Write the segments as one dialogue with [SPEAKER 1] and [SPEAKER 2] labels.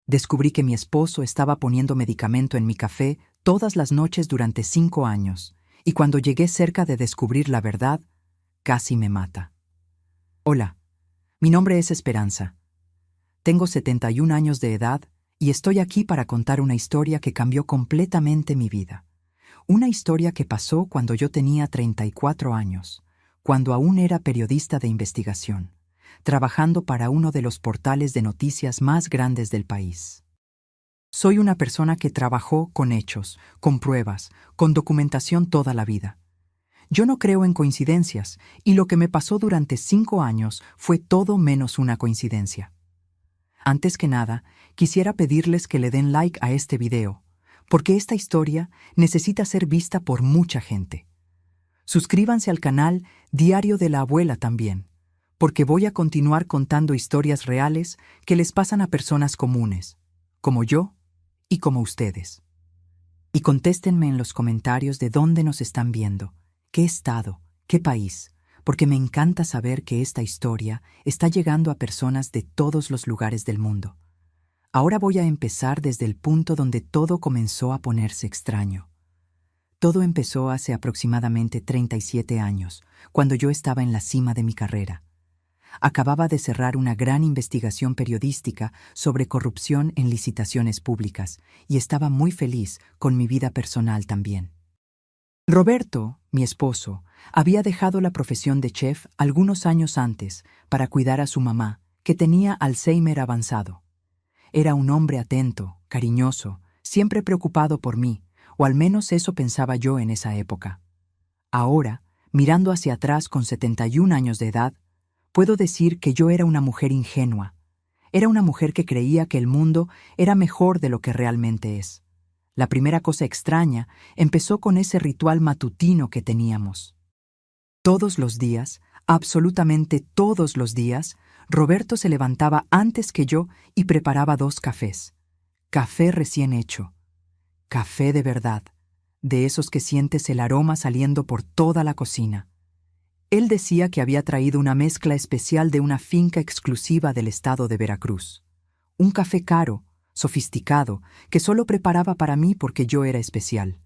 [SPEAKER 1] Descubrí que mi esposo estaba poniendo medicamento en mi café todas las noches durante 5 años, y cuando llegué cerca de descubrir la verdad, casi me mata. Hola, mi nombre es Esperanza. Tengo 71 años de edad y estoy aquí para contar una historia que cambió completamente mi vida. Una historia que pasó cuando yo tenía 34 años, cuando aún era periodista de investigación, trabajando para uno de los portales de noticias más grandes del país. Soy una persona que trabajó con hechos, con pruebas, con documentación toda la vida. Yo no creo en coincidencias, y lo que me pasó durante 5 años fue todo menos una coincidencia. Antes que nada, quisiera pedirles que le den like a este video, porque esta historia necesita ser vista por mucha gente. Suscríbanse al canal Diario de la Abuela también, porque voy a continuar contando historias reales que les pasan a personas comunes, como yo y como ustedes. Y contéstenme en los comentarios de dónde nos están viendo, qué estado, qué país, porque me encanta saber que esta historia está llegando a personas de todos los lugares del mundo. Ahora voy a empezar desde el punto donde todo comenzó a ponerse extraño. Todo empezó hace aproximadamente 37 años, cuando yo estaba en la cima de mi carrera. Acababa de cerrar una gran investigación periodística sobre corrupción en licitaciones públicas y estaba muy feliz con mi vida personal también. Roberto, mi esposo, había dejado la profesión de chef algunos años antes para cuidar a su mamá, que tenía Alzheimer avanzado. Era un hombre atento, cariñoso, siempre preocupado por mí, o al menos eso pensaba yo en esa época. Ahora, mirando hacia atrás con 71 años de edad, puedo decir que yo era una mujer ingenua. Era una mujer que creía que el mundo era mejor de lo que realmente es. La primera cosa extraña empezó con ese ritual matutino que teníamos. Todos los días, absolutamente todos los días, Roberto se levantaba antes que yo y preparaba 2 cafés. Café recién hecho. Café de verdad, de esos que sientes el aroma saliendo por toda la cocina. Él decía que había traído una mezcla especial de una finca exclusiva del estado de Veracruz. Un café caro, sofisticado, que solo preparaba para mí porque yo era especial.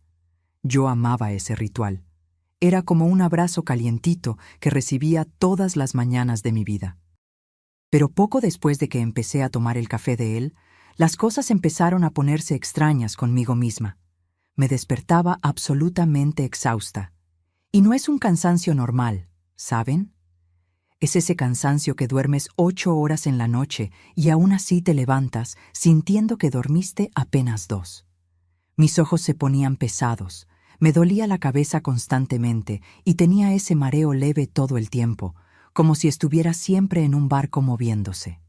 [SPEAKER 1] Yo amaba ese ritual. Era como un abrazo calientito que recibía todas las mañanas de mi vida. Pero poco después de que empecé a tomar el café de él, las cosas empezaron a ponerse extrañas conmigo misma. Me despertaba absolutamente exhausta. Y no es un cansancio normal, ¿saben? Es ese cansancio que duermes 8 horas en la noche y aún así te levantas sintiendo que dormiste apenas 2. Mis ojos se ponían pesados, me dolía la cabeza constantemente y tenía ese mareo leve todo el tiempo, como si estuviera siempre en un barco moviéndose.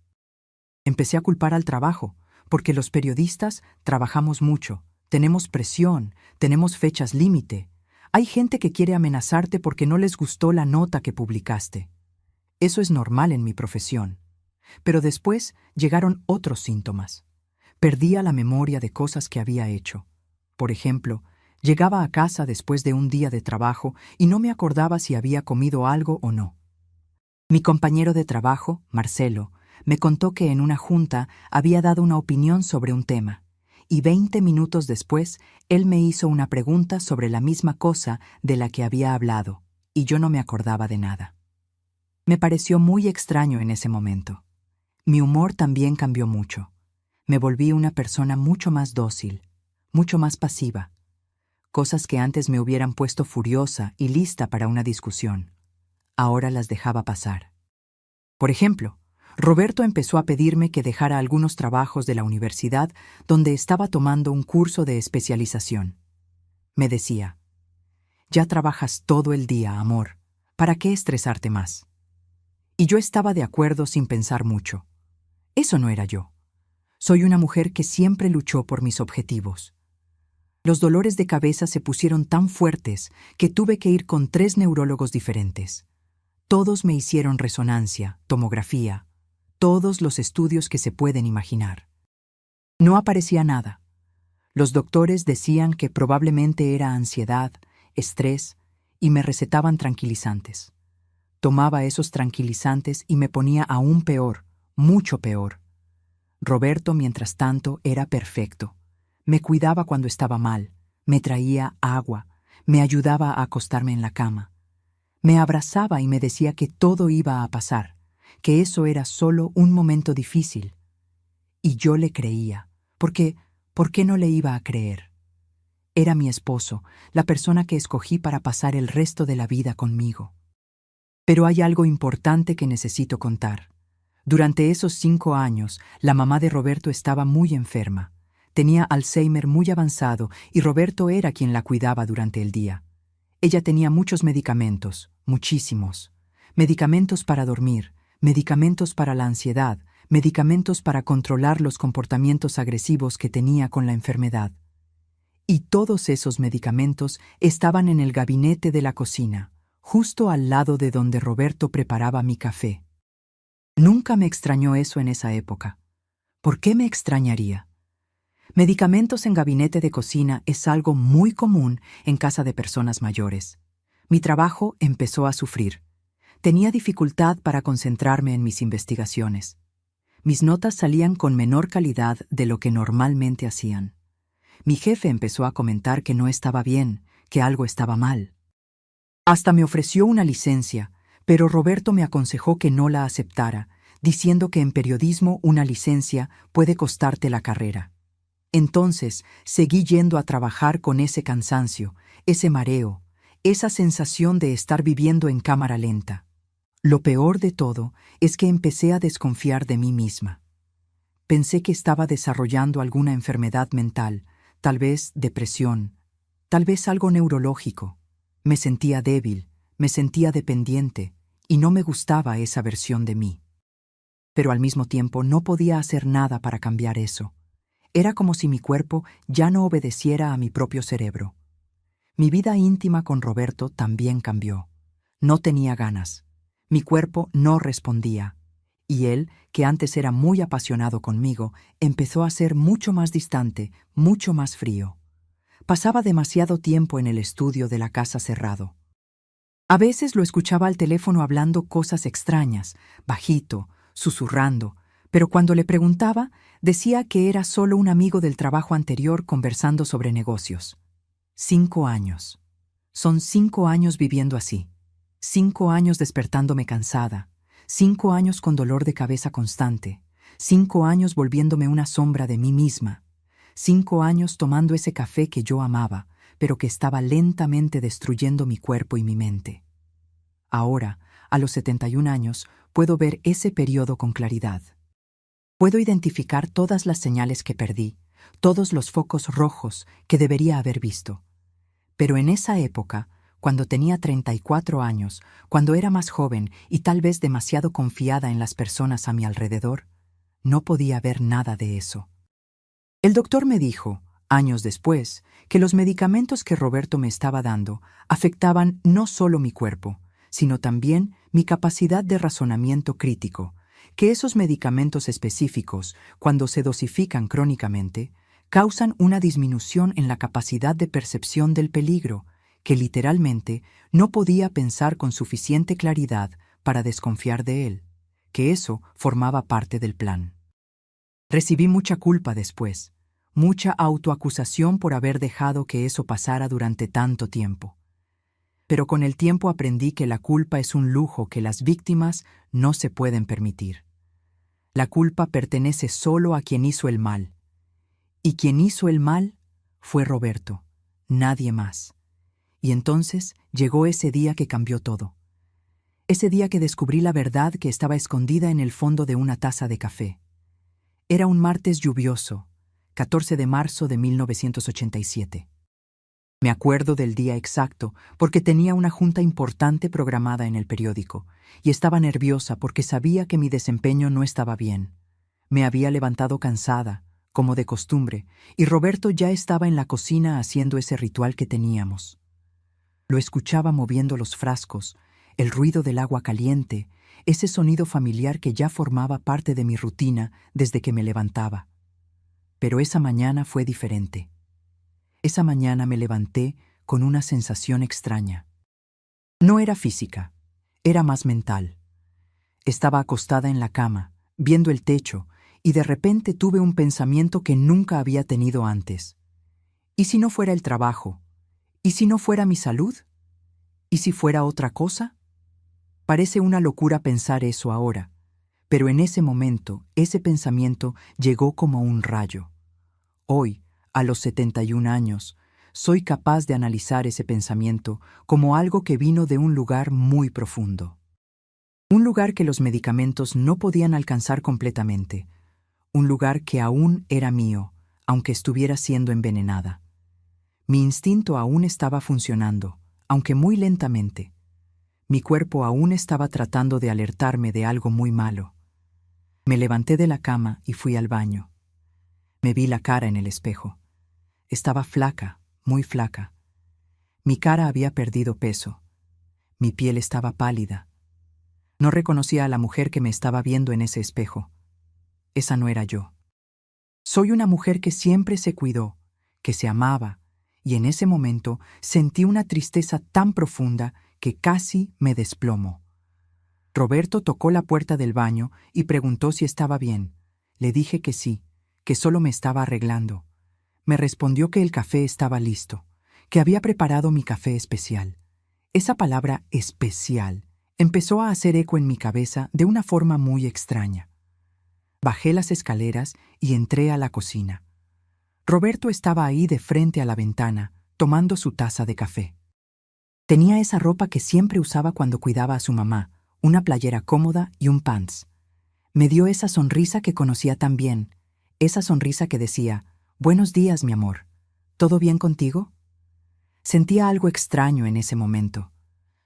[SPEAKER 1] Empecé a culpar al trabajo, porque los periodistas trabajamos mucho, tenemos presión, tenemos fechas límite. Hay gente que quiere amenazarte porque no les gustó la nota que publicaste. Eso es normal en mi profesión. Pero después llegaron otros síntomas. Perdía la memoria de cosas que había hecho. Por ejemplo, llegaba a casa después de un día de trabajo y no me acordaba si había comido algo o no. Mi compañero de trabajo, Marcelo, me contó que en una junta había dado una opinión sobre un tema, y 20 minutos después él me hizo una pregunta sobre la misma cosa de la que había hablado, y yo no me acordaba de nada. Me pareció muy extraño en ese momento. Mi humor también cambió mucho. Me volví una persona mucho más dócil, mucho más pasiva. Cosas que antes me hubieran puesto furiosa y lista para una discusión. Ahora las dejaba pasar. Por ejemplo, Roberto empezó a pedirme que dejara algunos trabajos de la universidad donde estaba tomando un curso de especialización. Me decía, «Ya trabajas todo el día, amor. ¿Para qué estresarte más?» Y yo estaba de acuerdo sin pensar mucho. Eso no era yo. Soy una mujer que siempre luchó por mis objetivos. Los dolores de cabeza se pusieron tan fuertes que tuve que ir con 3 neurólogos diferentes. Todos me hicieron resonancia, tomografía, todos los estudios que se pueden imaginar. No aparecía nada. Los doctores decían que probablemente era ansiedad, estrés, y me recetaban tranquilizantes. Tomaba esos tranquilizantes y me ponía aún peor, mucho peor. Roberto, mientras tanto, era perfecto. Me cuidaba cuando estaba mal, me traía agua, me ayudaba a acostarme en la cama. Me abrazaba y me decía que todo iba a pasar, que eso era solo un momento difícil. Y yo le creía, porque ¿por qué no le iba a creer? Era mi esposo, la persona que escogí para pasar el resto de la vida conmigo. Pero hay algo importante que necesito contar. Durante esos 5 años, la mamá de Roberto estaba muy enferma. Tenía Alzheimer muy avanzado y Roberto era quien la cuidaba durante el día. Ella tenía muchos medicamentos, muchísimos. Medicamentos para dormir, medicamentos para la ansiedad, medicamentos para controlar los comportamientos agresivos que tenía con la enfermedad. Y todos esos medicamentos estaban en el gabinete de la cocina, justo al lado de donde Roberto preparaba mi café. Nunca me extrañó eso en esa época. ¿Por qué me extrañaría? Medicamentos en gabinete de cocina es algo muy común en casa de personas mayores. Mi trabajo empezó a sufrir. Tenía dificultad para concentrarme en mis investigaciones. Mis notas salían con menor calidad de lo que normalmente hacían. Mi jefe empezó a comentar que no estaba bien, que algo estaba mal. Hasta me ofreció una licencia, pero Roberto me aconsejó que no la aceptara, diciendo que en periodismo una licencia puede costarte la carrera. Entonces seguí yendo a trabajar con ese cansancio, ese mareo, esa sensación de estar viviendo en cámara lenta. Lo peor de todo es que empecé a desconfiar de mí misma. Pensé que estaba desarrollando alguna enfermedad mental, tal vez depresión, tal vez algo neurológico. Me sentía débil, me sentía dependiente, y no me gustaba esa versión de mí. Pero al mismo tiempo no podía hacer nada para cambiar eso. Era como si mi cuerpo ya no obedeciera a mi propio cerebro. Mi vida íntima con Roberto también cambió. No tenía ganas. Mi cuerpo no respondía. Y él, que antes era muy apasionado conmigo, empezó a ser mucho más distante, mucho más frío. Pasaba demasiado tiempo en el estudio de la casa cerrado. A veces lo escuchaba al teléfono hablando cosas extrañas, bajito, susurrando, pero cuando le preguntaba, decía que era solo un amigo del trabajo anterior conversando sobre negocios. 5 años. Son 5 años viviendo así. 5 años despertándome cansada. 5 años con dolor de cabeza constante. 5 años volviéndome una sombra de mí misma. 5 años tomando ese café que yo amaba, pero que estaba lentamente destruyendo mi cuerpo y mi mente. Ahora, a los 71 años, puedo ver ese periodo con claridad. Puedo identificar todas las señales que perdí, todos los focos rojos que debería haber visto. Pero en esa época, cuando tenía 34 años, cuando era más joven y tal vez demasiado confiada en las personas a mi alrededor, no podía ver nada de eso. El doctor me dijo, años después, que los medicamentos que Roberto me estaba dando afectaban no solo mi cuerpo, sino también mi capacidad de razonamiento crítico, que esos medicamentos específicos, cuando se dosifican crónicamente, causan una disminución en la capacidad de percepción del peligro, que literalmente no podía pensar con suficiente claridad para desconfiar de él, que eso formaba parte del plan. Recibí mucha culpa después, mucha autoacusación por haber dejado que eso pasara durante tanto tiempo. Pero con el tiempo aprendí que la culpa es un lujo que las víctimas no se pueden permitir. La culpa pertenece solo a quien hizo el mal. Y quien hizo el mal fue Roberto, nadie más. Y entonces llegó ese día que cambió todo. Ese día que descubrí la verdad que estaba escondida en el fondo de una taza de café. Era un martes lluvioso, 14 de marzo de 1987. Me acuerdo del día exacto porque tenía una junta importante programada en el periódico y estaba nerviosa porque sabía que mi desempeño no estaba bien. Me había levantado cansada, como de costumbre, y Roberto ya estaba en la cocina haciendo ese ritual que teníamos. Lo escuchaba moviendo los frascos, el ruido del agua caliente, ese sonido familiar que ya formaba parte de mi rutina desde que me levantaba. Pero esa mañana fue diferente. Esa mañana me levanté con una sensación extraña. No era física, era más mental. Estaba acostada en la cama, viendo el techo, y de repente tuve un pensamiento que nunca había tenido antes. ¿Y si no fuera el trabajo? ¿Y si no fuera mi salud? ¿Y si fuera otra cosa? Parece una locura pensar eso ahora, pero en ese momento, ese pensamiento llegó como un rayo. Hoy, a los 71 años, soy capaz de analizar ese pensamiento como algo que vino de un lugar muy profundo. Un lugar que los medicamentos no podían alcanzar completamente. Un lugar que aún era mío, aunque estuviera siendo envenenada. Mi instinto aún estaba funcionando, aunque muy lentamente. Mi cuerpo aún estaba tratando de alertarme de algo muy malo. Me levanté de la cama y fui al baño. Me vi la cara en el espejo. Estaba flaca, muy flaca. Mi cara había perdido peso. Mi piel estaba pálida. No reconocía a la mujer que me estaba viendo en ese espejo. Esa no era yo. Soy una mujer que siempre se cuidó, que se amaba, y en ese momento sentí una tristeza tan profunda que casi me desplomó. Roberto tocó la puerta del baño y preguntó si estaba bien. Le dije que sí, que solo me estaba arreglando. Me respondió que el café estaba listo, que había preparado mi café especial. Esa palabra especial empezó a hacer eco en mi cabeza de una forma muy extraña. Bajé las escaleras y entré a la cocina. Roberto estaba ahí de frente a la ventana, tomando su taza de café. Tenía esa ropa que siempre usaba cuando cuidaba a su mamá, una playera cómoda y un pants. Me dio esa sonrisa que conocía tan bien, esa sonrisa que decía, «Buenos días, mi amor. ¿Todo bien contigo?» Sentía algo extraño en ese momento.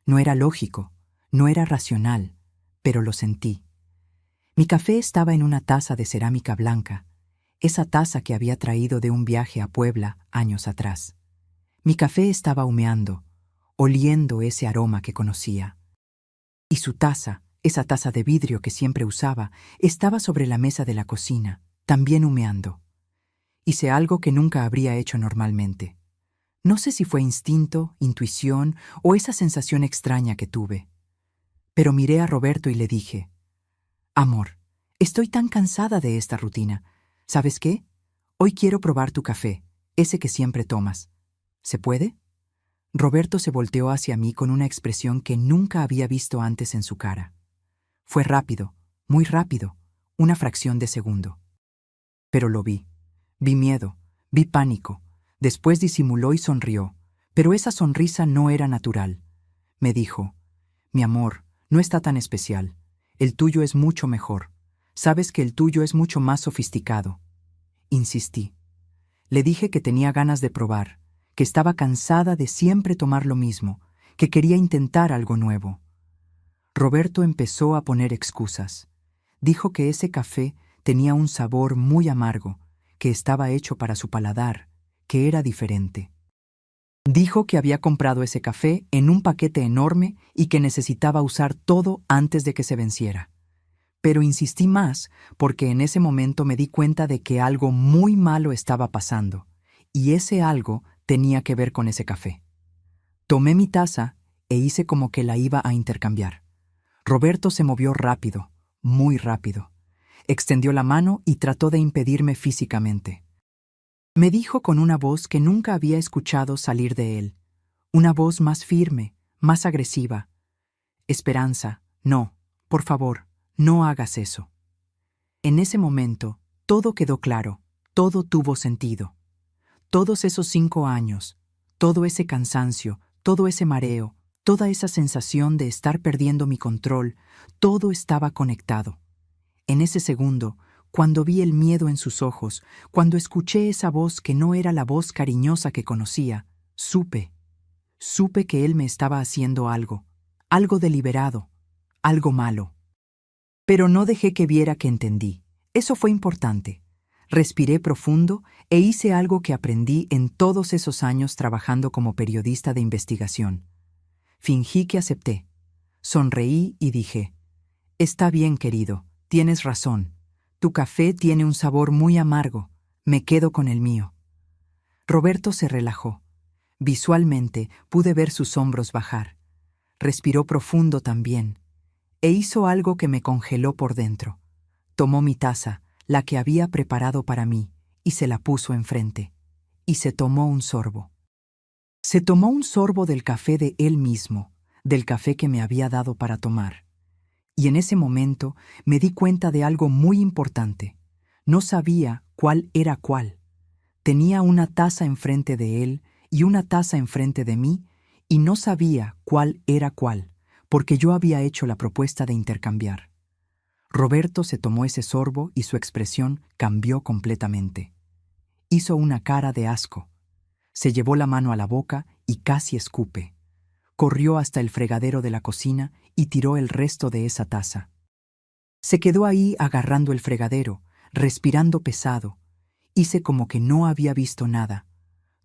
[SPEAKER 1] No era lógico, no era racional, pero lo sentí. Mi café estaba en una taza de cerámica blanca, esa taza que había traído de un viaje a Puebla años atrás. Mi café estaba humeando, oliendo ese aroma que conocía. Y su taza, esa taza de vidrio que siempre usaba, estaba sobre la mesa de la cocina, también humeando. Hice algo que nunca habría hecho normalmente. No sé si fue instinto, intuición o esa sensación extraña que tuve. Pero miré a Roberto y le dije, «Amor, estoy tan cansada de esta rutina. ¿Sabes qué? Hoy quiero probar tu café, ese que siempre tomas. ¿Se puede?» Roberto se volteó hacia mí con una expresión que nunca había visto antes en su cara. Fue rápido, muy rápido, una fracción de segundo. Pero lo vi. Vi miedo, vi pánico. Después disimuló y sonrió, pero esa sonrisa no era natural. Me dijo, «Mi amor, no está tan especial. El tuyo es mucho mejor. Sabes que el tuyo es mucho más sofisticado». Insistí. Le dije que tenía ganas de probar, que estaba cansada de siempre tomar lo mismo, que quería intentar algo nuevo. Roberto empezó a poner excusas. Dijo que ese café tenía un sabor muy amargo, que estaba hecho para su paladar, que era diferente. Dijo que había comprado ese café en un paquete enorme y que necesitaba usar todo antes de que se venciera. Pero insistí más porque en ese momento me di cuenta de que algo muy malo estaba pasando, y ese algo tenía que ver con ese café. Tomé mi taza e hice como que la iba a intercambiar. Roberto se movió rápido, muy rápido. Extendió la mano y trató de impedirme físicamente. Me dijo con una voz que nunca había escuchado salir de él, una voz más firme, más agresiva. «Esperanza, no, por favor, no hagas eso». En ese momento, todo quedó claro, todo tuvo sentido. Todos esos 5 años, todo ese cansancio, todo ese mareo, toda esa sensación de estar perdiendo mi control, todo estaba conectado. En ese segundo, cuando vi el miedo en sus ojos, cuando escuché esa voz que no era la voz cariñosa que conocía, supe que él me estaba haciendo algo, algo deliberado, algo malo. Pero no dejé que viera que entendí. Eso fue importante. Respiré profundo e hice algo que aprendí en todos esos años trabajando como periodista de investigación. Fingí que acepté. Sonreí y dije, «Está bien, querido, tienes razón. Tu café tiene un sabor muy amargo. Me quedo con el mío». Roberto se relajó. Visualmente pude ver sus hombros bajar. Respiró profundo también. E hizo algo que me congeló por dentro. Tomó mi taza, la que había preparado para mí, y se la puso enfrente. Y se tomó un sorbo. Se tomó un sorbo del café de él mismo, del café que me había dado para tomar. Y en ese momento me di cuenta de algo muy importante. No sabía cuál era cuál. Tenía una taza enfrente de él y una taza enfrente de mí, y no sabía cuál era cuál, porque yo había hecho la propuesta de intercambiar. Roberto se tomó ese sorbo y su expresión cambió completamente. Hizo una cara de asco. Se llevó la mano a la boca y casi escupe. Corrió hasta el fregadero de la cocina y tiró el resto de esa taza. Se quedó ahí agarrando el fregadero, respirando pesado. Hice como que no había visto nada.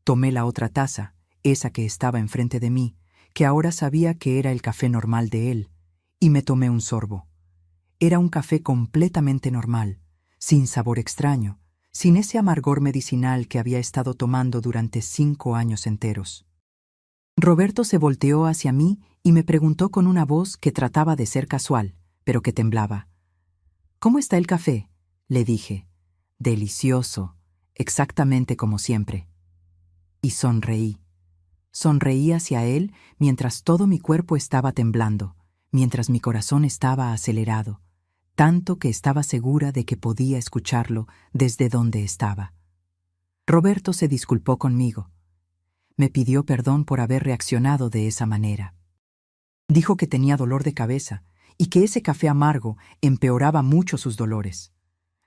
[SPEAKER 1] Tomé la otra taza, esa que estaba enfrente de mí, que ahora sabía que era el café normal de él, y me tomé un sorbo. Era un café completamente normal, sin sabor extraño, sin ese amargor medicinal que había estado tomando durante 5 años enteros. Roberto se volteó hacia mí y me preguntó con una voz que trataba de ser casual, pero que temblaba. «¿Cómo está el café?», le dije. «Delicioso, exactamente como siempre». Y sonreí. Sonreí hacia él mientras todo mi cuerpo estaba temblando, mientras mi corazón estaba acelerado, tanto que estaba segura de que podía escucharlo desde donde estaba. Roberto se disculpó conmigo. Me pidió perdón por haber reaccionado de esa manera. Dijo que tenía dolor de cabeza y que ese café amargo empeoraba mucho sus dolores.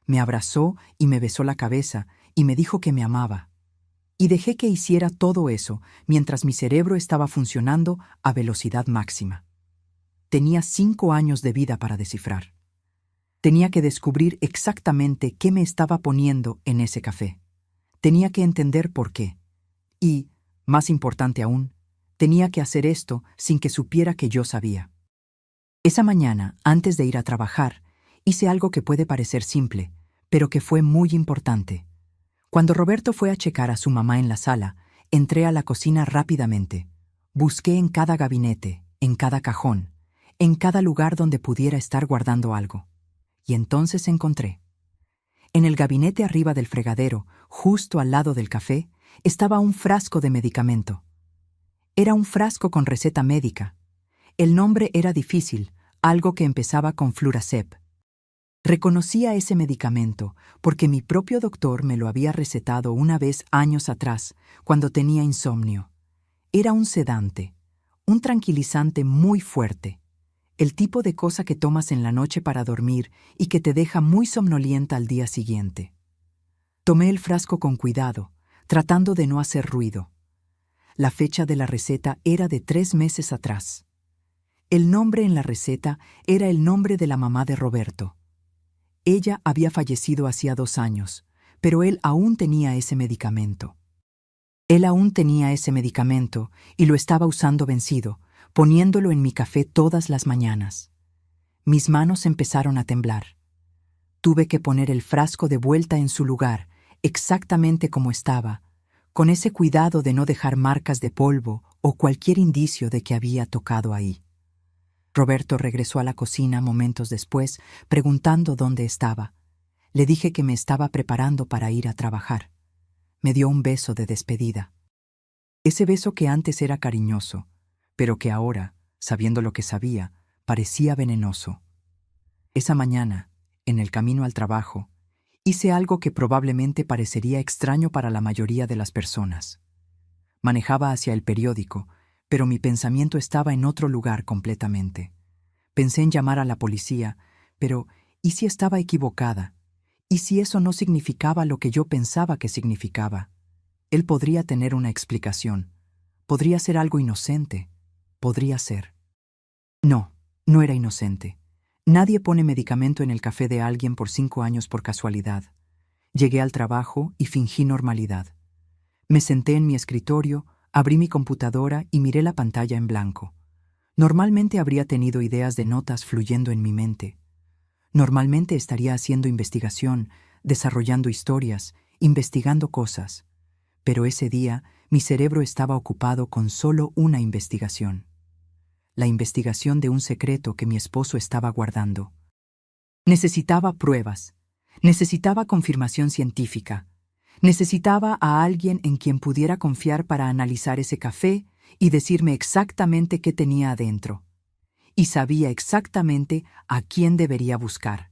[SPEAKER 1] Me abrazó y me besó la cabeza y me dijo que me amaba. Y dejé que hiciera todo eso mientras mi cerebro estaba funcionando a velocidad máxima. Tenía 5 años de vida para descifrar. Tenía que descubrir exactamente qué me estaba poniendo en ese café. Tenía que entender por qué. Y, más importante aún, tenía que hacer esto sin que supiera que yo sabía. Esa mañana, antes de ir a trabajar, hice algo que puede parecer simple, pero que fue muy importante. Cuando Roberto fue a checar a su mamá en la sala, entré a la cocina rápidamente. Busqué en cada gabinete, en cada cajón, en cada lugar donde pudiera estar guardando algo. Y entonces encontré. En el gabinete arriba del fregadero, justo al lado del café, estaba un frasco de medicamento. Era un frasco con receta médica. El nombre era difícil, algo que empezaba con Flurasep. Reconocía ese medicamento porque mi propio doctor me lo había recetado una vez años atrás, cuando tenía insomnio. Era un sedante, un tranquilizante muy fuerte, el tipo de cosa que tomas en la noche para dormir y que te deja muy somnolienta al día siguiente. Tomé el frasco con cuidado, tratando de no hacer ruido. La fecha de la receta era de 3 meses atrás. El nombre en la receta era el nombre de la mamá de Roberto. Ella había fallecido hacía 2 años, pero él aún tenía ese medicamento. Él aún tenía ese medicamento y lo estaba usando vencido, poniéndolo en mi café todas las mañanas. Mis manos empezaron a temblar. Tuve que poner el frasco de vuelta en su lugar, exactamente como estaba, con ese cuidado de no dejar marcas de polvo o cualquier indicio de que había tocado ahí. Roberto regresó a la cocina momentos después, preguntando dónde estaba. Le dije que me estaba preparando para ir a trabajar. Me dio un beso de despedida. Ese beso que antes era cariñoso, pero que ahora, sabiendo lo que sabía, parecía venenoso. Esa mañana, en el camino al trabajo, hice algo que probablemente parecería extraño para la mayoría de las personas. Manejaba hacia el periódico, pero mi pensamiento estaba en otro lugar completamente. Pensé en llamar a la policía, pero ¿y si estaba equivocada? ¿Y si eso no significaba lo que yo pensaba que significaba? Él podría tener una explicación. Podría ser algo inocente. Podría ser. No, no era inocente. Nadie pone medicamento en el café de alguien por 5 años por casualidad. Llegué al trabajo y fingí normalidad. Me senté en mi escritorio, abrí mi computadora y miré la pantalla en blanco. Normalmente habría tenido ideas de notas fluyendo en mi mente. Normalmente estaría haciendo investigación, desarrollando historias, investigando cosas. Pero ese día mi cerebro estaba ocupado con solo una investigación. La investigación de un secreto que mi esposo estaba guardando. Necesitaba pruebas. Necesitaba confirmación científica. Necesitaba a alguien en quien pudiera confiar para analizar ese café y decirme exactamente qué tenía adentro. Y sabía exactamente a quién debería buscar.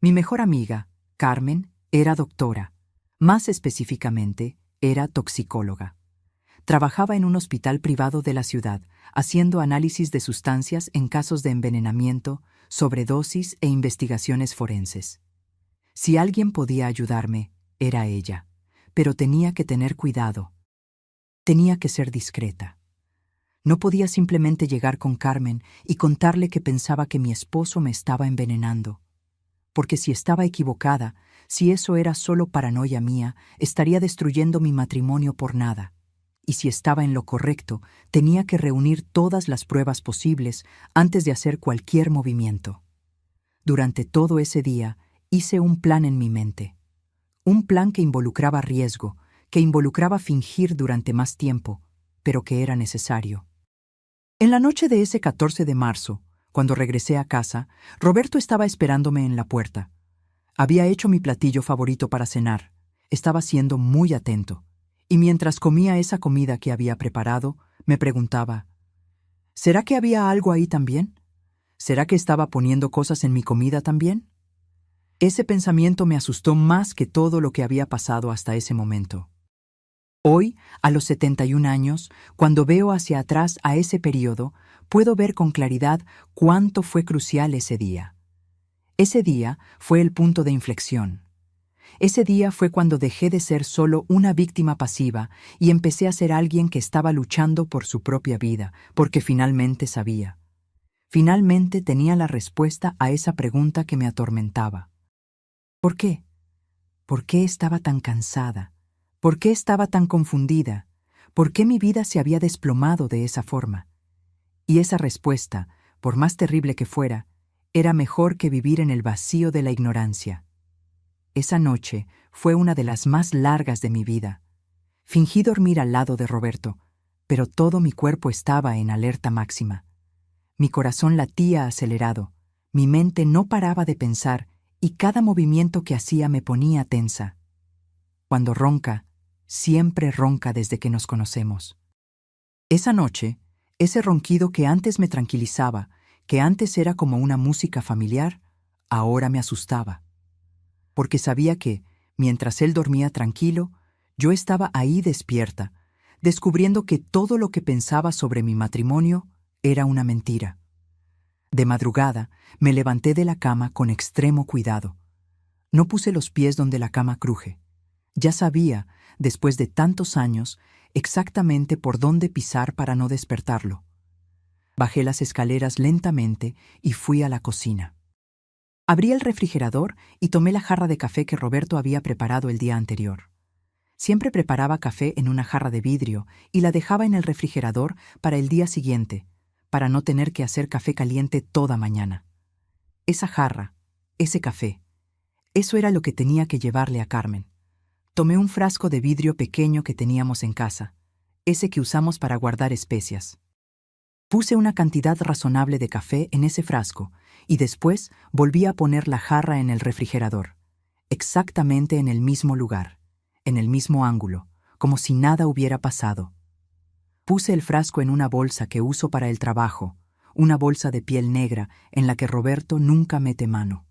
[SPEAKER 1] Mi mejor amiga, Carmen, era doctora. Más específicamente, era toxicóloga. Trabajaba en un hospital privado de la ciudad, haciendo análisis de sustancias en casos de envenenamiento, sobredosis e investigaciones forenses. Si alguien podía ayudarme, era ella, pero tenía que tener cuidado. Tenía que ser discreta. No podía simplemente llegar con Carmen y contarle que pensaba que mi esposo me estaba envenenando. Porque si estaba equivocada, si eso era solo paranoia mía, estaría destruyendo mi matrimonio por nada. Y si estaba en lo correcto, tenía que reunir todas las pruebas posibles antes de hacer cualquier movimiento. Durante todo ese día, hice un plan en mi mente. Un plan que involucraba riesgo, que involucraba fingir durante más tiempo, pero que era necesario. En la noche de ese 14 de marzo, cuando regresé a casa, Roberto estaba esperándome en la puerta. Había hecho mi platillo favorito para cenar. Estaba siendo muy atento. Y mientras comía esa comida que había preparado, me preguntaba, ¿será que había algo ahí también? ¿Será que estaba poniendo cosas en mi comida también? Ese pensamiento me asustó más que todo lo que había pasado hasta ese momento. Hoy, a los 71 años, cuando veo hacia atrás a ese periodo, puedo ver con claridad cuánto fue crucial ese día. Ese día fue el punto de inflexión. Ese día fue cuando dejé de ser solo una víctima pasiva y empecé a ser alguien que estaba luchando por su propia vida, porque finalmente sabía. Finalmente tenía la respuesta a esa pregunta que me atormentaba. ¿Por qué? ¿Por qué estaba tan cansada? ¿Por qué estaba tan confundida? ¿Por qué mi vida se había desplomado de esa forma? Y esa respuesta, por más terrible que fuera, era mejor que vivir en el vacío de la ignorancia. Esa noche fue una de las más largas de mi vida. Fingí dormir al lado de Roberto, pero todo mi cuerpo estaba en alerta máxima. Mi corazón latía acelerado, mi mente no paraba de pensar y cada movimiento que hacía me ponía tensa. Cuando ronca, siempre ronca desde que nos conocemos. Esa noche, ese ronquido que antes me tranquilizaba, que antes era como una música familiar, ahora me asustaba. Porque sabía que, mientras él dormía tranquilo, yo estaba ahí despierta, descubriendo que todo lo que pensaba sobre mi matrimonio era una mentira. De madrugada, me levanté de la cama con extremo cuidado. No puse los pies donde la cama cruje. Ya sabía, después de tantos años, exactamente por dónde pisar para no despertarlo. Bajé las escaleras lentamente y fui a la cocina. Abrí el refrigerador y tomé la jarra de café que Roberto había preparado el día anterior. Siempre preparaba café en una jarra de vidrio y la dejaba en el refrigerador para el día siguiente, para no tener que hacer café caliente toda mañana. Esa jarra, ese café, eso era lo que tenía que llevarle a Carmen. Tomé un frasco de vidrio pequeño que teníamos en casa, ese que usamos para guardar especias. Puse una cantidad razonable de café en ese frasco y después volví a poner la jarra en el refrigerador, exactamente en el mismo lugar, en el mismo ángulo, como si nada hubiera pasado. Puse el frasco en una bolsa que uso para el trabajo, una bolsa de piel negra en la que Roberto nunca mete mano.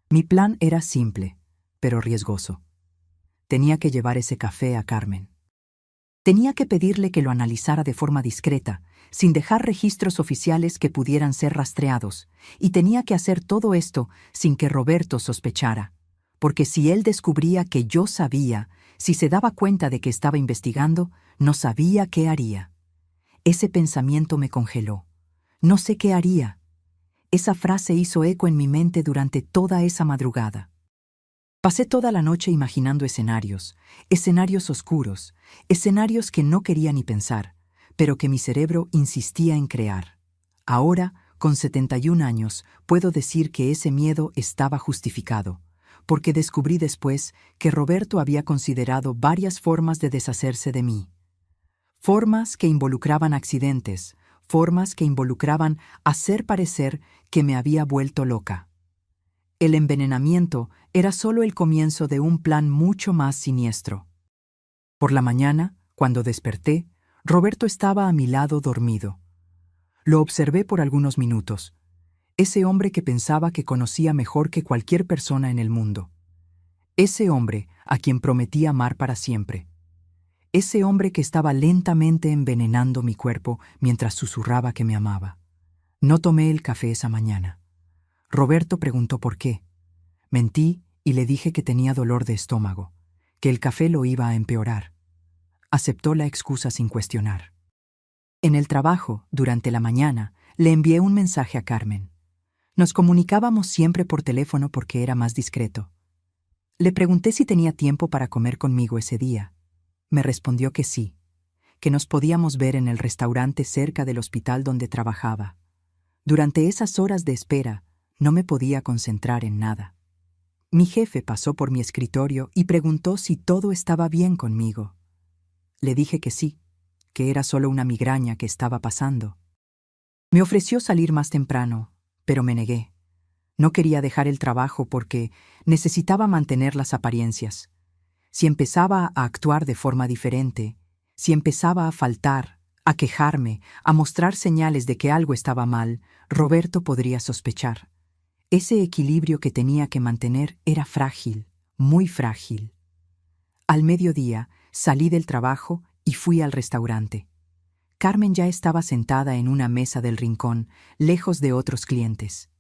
[SPEAKER 1] Mi plan era simple, pero riesgoso. Tenía que llevar ese café a Carmen. Tenía que pedirle que lo analizara de forma discreta, sin dejar registros oficiales que pudieran ser rastreados, y tenía que hacer todo esto sin que Roberto sospechara, porque si él descubría que yo sabía, si se daba cuenta de que estaba investigando, no sabía qué haría. Ese pensamiento me congeló. No sé qué haría. Esa frase hizo eco en mi mente durante toda esa madrugada. Pasé toda la noche imaginando escenarios oscuros, escenarios que no quería ni pensar, pero que mi cerebro insistía en crear. Ahora, con 71 años, puedo decir que ese miedo estaba justificado, porque descubrí después que Roberto había considerado varias formas de deshacerse de mí. Formas que involucraban accidentes, formas que involucraban hacer parecer que me había vuelto loca. El envenenamiento era solo el comienzo de un plan mucho más siniestro. Por la mañana, cuando desperté, Roberto estaba a mi lado dormido. Lo observé por algunos minutos. Ese hombre que pensaba que conocía mejor que cualquier persona en el mundo. Ese hombre a quien prometí amar para siempre. Ese hombre que estaba lentamente envenenando mi cuerpo mientras susurraba que me amaba. No tomé el café esa mañana. Roberto preguntó por qué. Mentí y le dije que tenía dolor de estómago, que el café lo iba a empeorar. Aceptó la excusa sin cuestionar. En el trabajo, durante la mañana, le envié un mensaje a Carmen. Nos comunicábamos siempre por teléfono porque era más discreto. Le pregunté si tenía tiempo para comer conmigo ese día. Me respondió que sí, que nos podíamos ver en el restaurante cerca del hospital donde trabajaba. Durante esas horas de espera, no me podía concentrar en nada. Mi jefe pasó por mi escritorio y preguntó si todo estaba bien conmigo. Le dije que sí, que era solo una migraña que estaba pasando. Me ofreció salir más temprano, pero me negué. No quería dejar el trabajo porque necesitaba mantener las apariencias. Si empezaba a actuar de forma diferente, si empezaba a faltar, a quejarme, a mostrar señales de que algo estaba mal, Roberto podría sospechar. Ese equilibrio que tenía que mantener era frágil, muy frágil. Al mediodía salí del trabajo y fui al restaurante. Carmen ya estaba sentada en una mesa del rincón, lejos de otros clientes.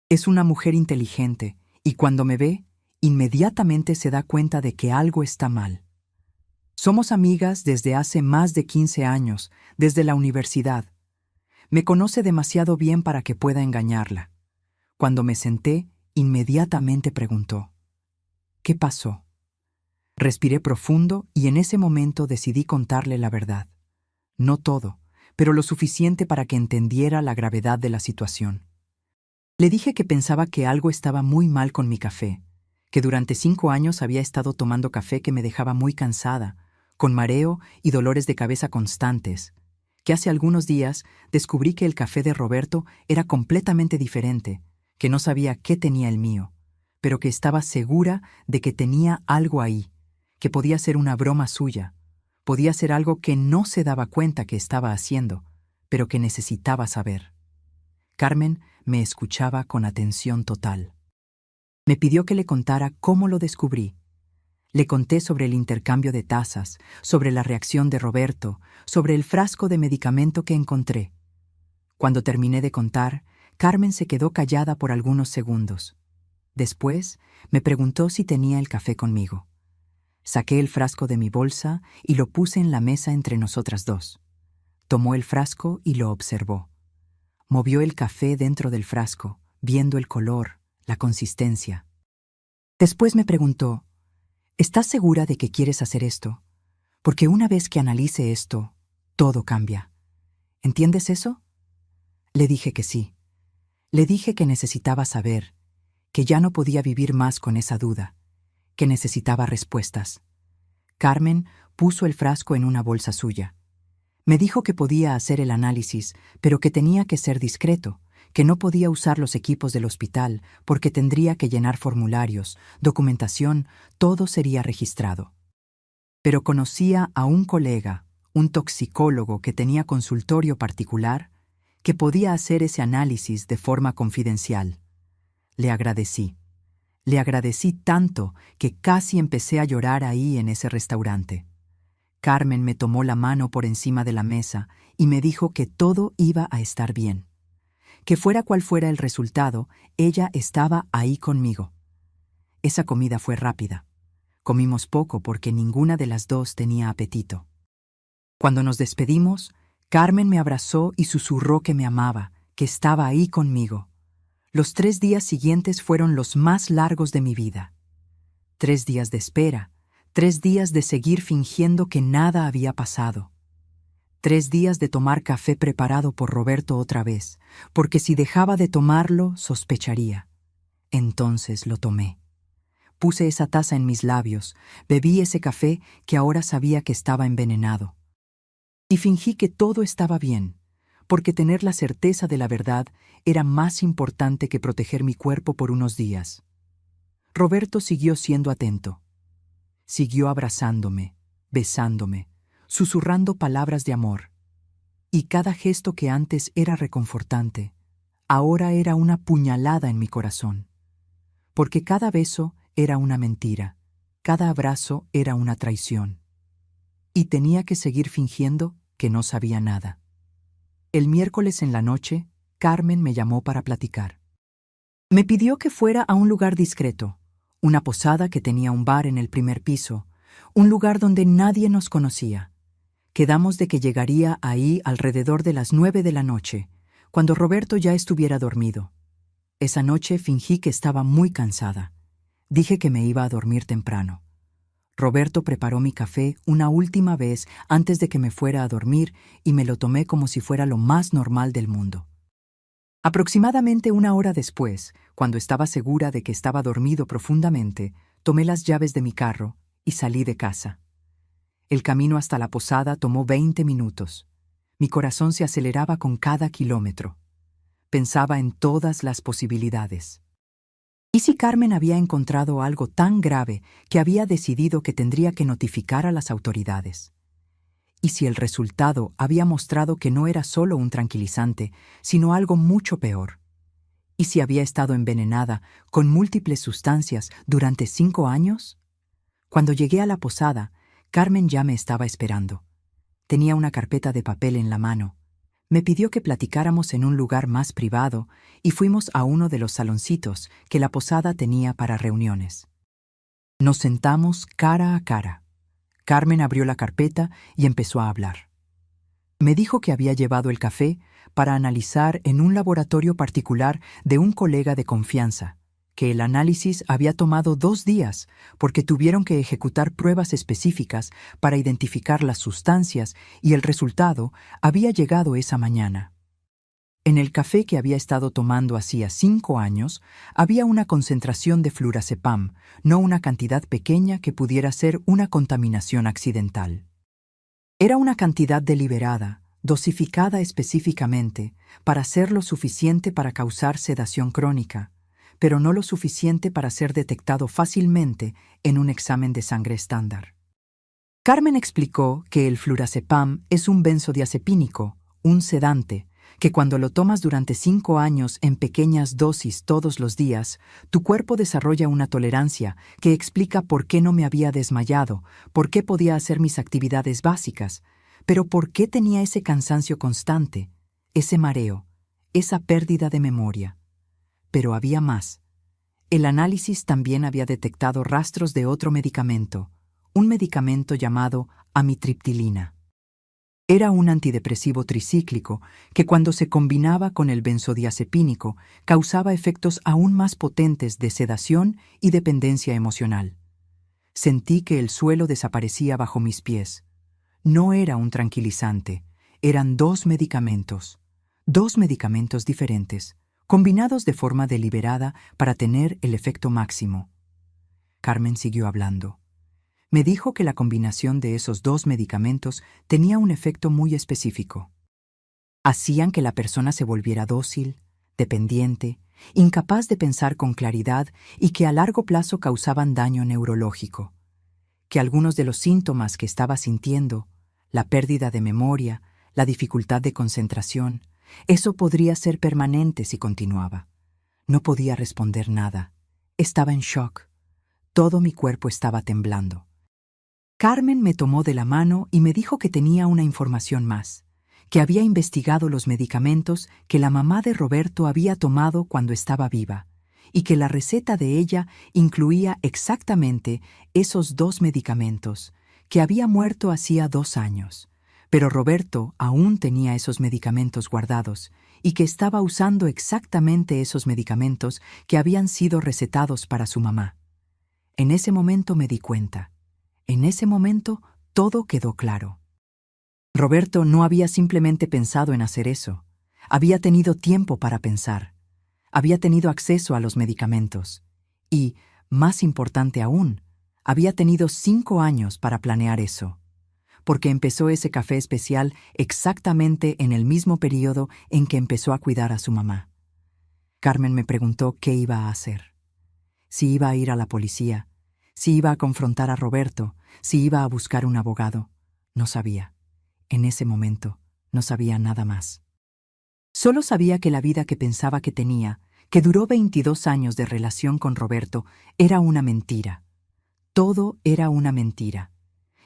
[SPEAKER 1] Es una mujer inteligente y cuando me ve, inmediatamente se da cuenta de que algo está mal. Somos amigas desde hace más de 15 años, desde la universidad. Me conoce demasiado bien para que pueda engañarla. Cuando me senté, inmediatamente preguntó: ¿qué pasó? Respiré profundo y en ese momento decidí contarle la verdad. No todo, pero lo suficiente para que entendiera la gravedad de la situación. Le dije que pensaba que algo estaba muy mal con mi café, que durante 5 años había estado tomando café que me dejaba muy cansada, con mareo y dolores de cabeza constantes, que hace algunos días descubrí que el café de Roberto era completamente diferente, que no sabía qué tenía el mío, pero que estaba segura de que tenía algo ahí, que podía ser una broma suya, podía ser algo que no se daba cuenta que estaba haciendo, pero que necesitaba saber. Carmen me escuchaba con atención total. Me pidió que le contara cómo lo descubrí. Le conté sobre el intercambio de tazas, sobre la reacción de Roberto, sobre el frasco de medicamento que encontré. Cuando terminé de contar, Carmen se quedó callada por algunos segundos. Después, me preguntó si tenía el café conmigo. Saqué el frasco de mi bolsa y lo puse en la mesa entre nosotras dos. Tomó el frasco y lo observó. Movió el café dentro del frasco, viendo el color, la consistencia. Después me preguntó: ¿estás segura de que quieres hacer esto? Porque una vez que analice esto, todo cambia. ¿Entiendes eso? Le dije que sí. Le dije que necesitaba saber, que ya no podía vivir más con esa duda, que necesitaba respuestas. Carmen puso el frasco en una bolsa suya. Me dijo que podía hacer el análisis, pero que tenía que ser discreto, que no podía usar los equipos del hospital porque tendría que llenar formularios, documentación, todo sería registrado. Pero conocía a un colega, un toxicólogo que tenía consultorio particular, que podía hacer ese análisis de forma confidencial. Le agradecí. Le agradecí tanto que casi empecé a llorar ahí en ese restaurante. Carmen me tomó la mano por encima de la mesa y me dijo que todo iba a estar bien. Que fuera cual fuera el resultado, ella estaba ahí conmigo. Esa comida fue rápida. Comimos poco porque ninguna de las dos tenía apetito. Cuando nos despedimos, Carmen me abrazó y susurró que me amaba, que estaba ahí conmigo. Los 3 días siguientes fueron los más largos de mi vida. 3 días de espera, 3 días de seguir fingiendo que nada había pasado. 3 días de tomar café preparado por Roberto otra vez, porque si dejaba de tomarlo, sospecharía. Entonces lo tomé. Puse esa taza en mis labios, bebí ese café que ahora sabía que estaba envenenado. Y fingí que todo estaba bien, porque tener la certeza de la verdad era más importante que proteger mi cuerpo por unos días. Roberto siguió siendo atento. Siguió abrazándome, besándome, susurrando palabras de amor. Y cada gesto que antes era reconfortante, ahora era una puñalada en mi corazón. Porque cada beso era una mentira, cada abrazo era una traición. Y tenía que seguir fingiendo que no sabía nada. El miércoles en la noche, Carmen me llamó para platicar. Me pidió que fuera a un lugar discreto, una posada que tenía un bar en el primer piso, un lugar donde nadie nos conocía. Quedamos de que llegaría ahí alrededor de las 9 de la noche, cuando Roberto ya estuviera dormido. Esa noche fingí que estaba muy cansada. Dije que me iba a dormir temprano. Roberto preparó mi café una última vez antes de que me fuera a dormir y me lo tomé como si fuera lo más normal del mundo. Aproximadamente 1 hora después, cuando estaba segura de que estaba dormido profundamente, tomé las llaves de mi carro y salí de casa. El camino hasta la posada tomó 20 minutos. Mi corazón se aceleraba con cada kilómetro. Pensaba en todas las posibilidades. ¿Y si Carmen había encontrado algo tan grave que había decidido que tendría que notificar a las autoridades? ¿Y si el resultado había mostrado que no era solo un tranquilizante, sino algo mucho peor? ¿Y si había estado envenenada con múltiples sustancias durante 5 años? Cuando llegué a la posada, Carmen ya me estaba esperando. Tenía una carpeta de papel en la mano. Me pidió que platicáramos en un lugar más privado y fuimos a uno de los saloncitos que la posada tenía para reuniones. Nos sentamos cara a cara. Carmen abrió la carpeta y empezó a hablar. Me dijo que había llevado el café para analizar en un laboratorio particular de un colega de confianza, que el análisis había tomado 2 días porque tuvieron que ejecutar pruebas específicas para identificar las sustancias y el resultado había llegado esa mañana. En el café que había estado tomando hacía 5 años había una concentración de flurazepam, no una cantidad pequeña que pudiera ser una contaminación accidental. Era una cantidad deliberada, dosificada específicamente, para ser lo suficiente para causar sedación crónica, pero no lo suficiente para ser detectado fácilmente en un examen de sangre estándar. Carmen explicó que el flurazepam es un benzodiazepínico, un sedante, que cuando lo tomas durante 5 años en pequeñas dosis todos los días, tu cuerpo desarrolla una tolerancia que explica por qué no me había desmayado, por qué podía hacer mis actividades básicas, pero por qué tenía ese cansancio constante, ese mareo, esa pérdida de memoria. Pero había más. El análisis también había detectado rastros de otro medicamento, un medicamento llamado amitriptilina. Era un antidepresivo tricíclico que cuando se combinaba con el benzodiazepínico causaba efectos aún más potentes de sedación y dependencia emocional. Sentí que el suelo desaparecía bajo mis pies. No era un tranquilizante, eran 2 medicamentos diferentes, combinados de forma deliberada para tener el efecto máximo. Carmen siguió hablando. Me dijo que la combinación de esos 2 medicamentos tenía un efecto muy específico. Hacían que la persona se volviera dócil, dependiente, incapaz de pensar con claridad y que a largo plazo causaban daño neurológico. Que algunos de los síntomas que estaba sintiendo, la pérdida de memoria, la dificultad de concentración, eso podría ser permanente si continuaba. No podía responder nada. Estaba en shock. Todo mi cuerpo estaba temblando. Carmen me tomó de la mano y me dijo que tenía una información más, que había investigado los medicamentos que la mamá de Roberto había tomado cuando estaba viva, y que la receta de ella incluía exactamente esos 2 medicamentos, que había muerto hacía 2 años, pero Roberto aún tenía esos medicamentos guardados, y que estaba usando exactamente esos medicamentos que habían sido recetados para su mamá. En ese momento me di cuenta. En ese momento, todo quedó claro. Roberto no había simplemente pensado en hacer eso. Había tenido tiempo para pensar. Había tenido acceso a los medicamentos. Y, más importante aún, había tenido 5 años para planear eso. porque empezó ese café especial exactamente en el mismo periodo en que empezó a cuidar a su mamá. Carmen me preguntó qué iba a hacer. Si iba a ir a la policía, si iba a confrontar a Roberto, si iba a buscar un abogado. No sabía. En ese momento, no sabía nada más. Solo sabía que la vida que pensaba que tenía, que duró 22 años de relación con Roberto, era una mentira. Todo era una mentira.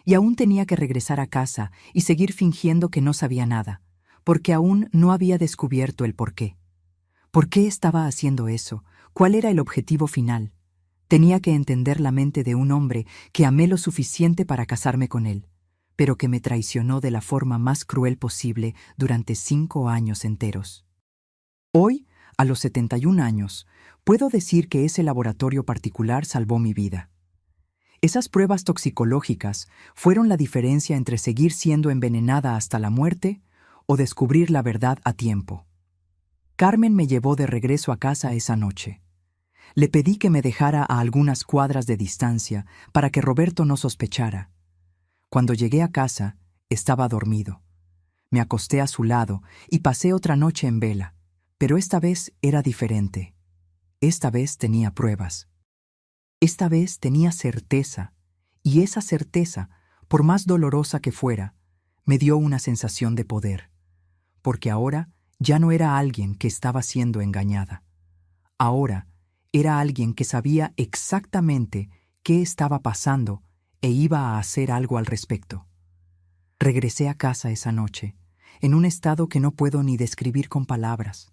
[SPEAKER 1] Y aún tenía que regresar a casa y seguir fingiendo que no sabía nada, porque aún no había descubierto el porqué. ¿Por qué estaba haciendo eso? ¿Cuál era el objetivo final? Tenía que entender la mente de un hombre que amé lo suficiente para casarme con él, pero que me traicionó de la forma más cruel posible durante 5 años enteros. Hoy, a los 71 años, puedo decir que ese laboratorio particular salvó mi vida. Esas pruebas toxicológicas fueron la diferencia entre seguir siendo envenenada hasta la muerte o descubrir la verdad a tiempo. Carmen me llevó de regreso a casa esa noche. Le pedí que me dejara a algunas cuadras de distancia para que Roberto no sospechara. Cuando llegué a casa, estaba dormido. Me acosté a su lado y pasé otra noche en vela, pero esta vez era diferente. Esta vez tenía pruebas. Esta vez tenía certeza, y esa certeza, por más dolorosa que fuera, me dio una sensación de poder, porque ahora ya no era alguien que estaba siendo engañada. Ahora era alguien que sabía exactamente qué estaba pasando e iba a hacer algo al respecto. Regresé a casa esa noche, en un estado que no puedo ni describir con palabras.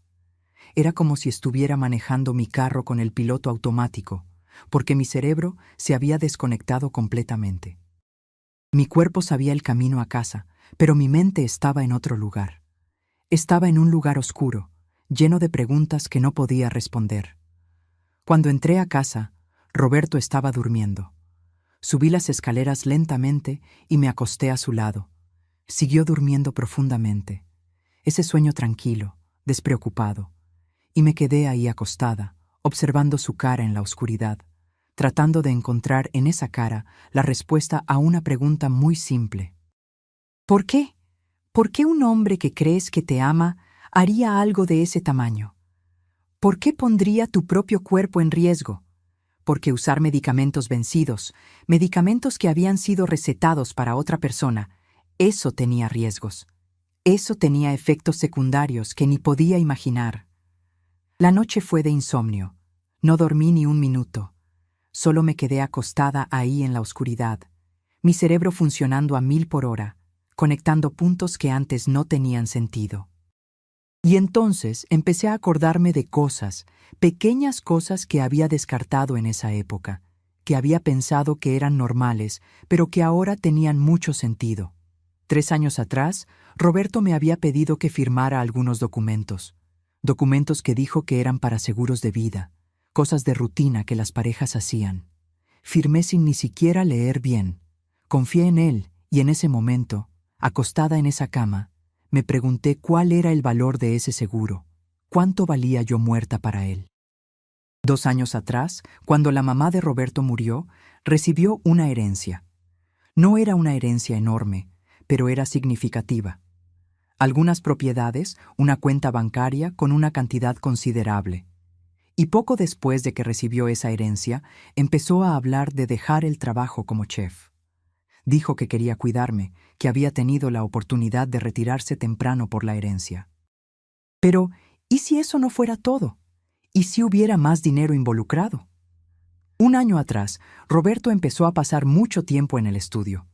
[SPEAKER 1] Era como si estuviera manejando mi carro con el piloto automático, porque mi cerebro se había desconectado completamente. Mi cuerpo sabía el camino a casa, pero mi mente estaba en otro lugar. Estaba en un lugar oscuro, lleno de preguntas que no podía responder. Cuando entré a casa, Roberto estaba durmiendo. Subí las escaleras lentamente y me acosté a su lado. Siguió durmiendo profundamente, ese sueño tranquilo, despreocupado, y me quedé ahí acostada, observando su cara en la oscuridad, tratando de encontrar en esa cara la respuesta a una pregunta muy simple. ¿Por qué? ¿Por qué un hombre que crees que te ama haría algo de ese tamaño? ¿Por qué pondría tu propio cuerpo en riesgo? Porque usar medicamentos vencidos, medicamentos que habían sido recetados para otra persona, eso tenía riesgos. Eso tenía efectos secundarios que ni podía imaginar. La noche fue de insomnio. No dormí ni un minuto. Solo me quedé acostada ahí en la oscuridad, mi cerebro funcionando a 1000 por hora, conectando puntos que antes no tenían sentido. Y entonces empecé a acordarme de cosas, pequeñas cosas que había descartado en esa época, que había pensado que eran normales, pero que ahora tenían mucho sentido. 3 años atrás, Roberto me había pedido que firmara algunos documentos que dijo que eran para seguros de vida, cosas de rutina que las parejas hacían. Firmé sin ni siquiera leer bien. Confié en él y en ese momento, acostada en esa cama, me pregunté cuál era el valor de ese seguro, cuánto valía yo muerta para él. 2 años atrás, cuando la mamá de Roberto murió, recibió una herencia. No era una herencia enorme, pero era significativa. Algunas propiedades, una cuenta bancaria con una cantidad considerable. Y poco después de que recibió esa herencia, empezó a hablar de dejar el trabajo como chef. Dijo que quería cuidarme, que había tenido la oportunidad de retirarse temprano por la herencia. Pero, ¿y si eso no fuera todo? ¿Y si hubiera más dinero involucrado? 1 año atrás, Roberto empezó a pasar mucho tiempo en el estudio.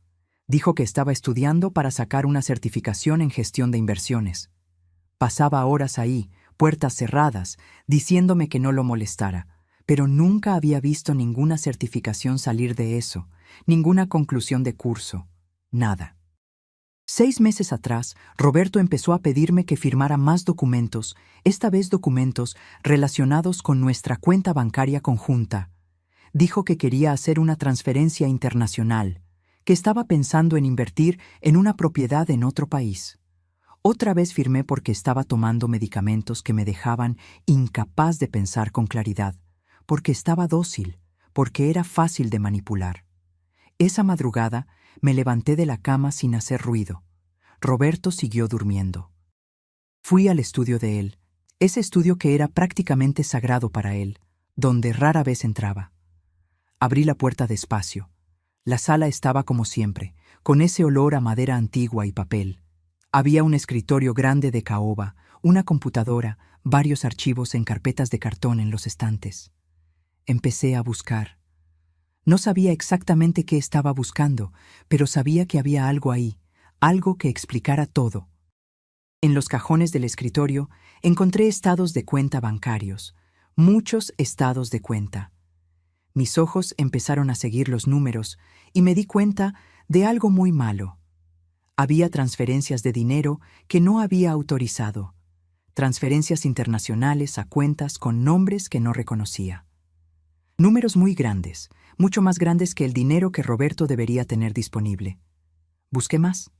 [SPEAKER 1] Dijo que estaba estudiando para sacar una certificación en gestión de inversiones. Pasaba horas ahí, puertas cerradas, diciéndome que no lo molestara, pero nunca había visto ninguna certificación salir de eso, ninguna conclusión de curso, nada. 6 meses atrás, Roberto empezó a pedirme que firmara más documentos, esta vez documentos relacionados con nuestra cuenta bancaria conjunta. Dijo que quería hacer una transferencia internacional, que estaba pensando en invertir en una propiedad en otro país. Otra vez firmé porque estaba tomando medicamentos que me dejaban incapaz de pensar con claridad, porque estaba dócil, porque era fácil de manipular. Esa madrugada Me levanté de la cama sin hacer ruido. Roberto siguió durmiendo. Fui al estudio de él, ese estudio que era prácticamente sagrado para él, donde rara vez entraba. Abrí la puerta despacio. La sala estaba como siempre, con ese olor a madera antigua y papel. Había un escritorio grande de caoba, una computadora, varios archivos en carpetas de cartón en los estantes. Empecé a buscar. No sabía exactamente qué estaba buscando, pero sabía que había algo ahí, algo que explicara todo. En los cajones del escritorio encontré estados de cuenta bancarios, muchos estados de cuenta. Mis ojos empezaron a seguir los números y me di cuenta de algo muy malo. Había transferencias de dinero que no había autorizado, transferencias internacionales a cuentas con nombres que no reconocía. Números muy grandes, mucho más grandes que el dinero que Roberto debería tener disponible. Busqué más.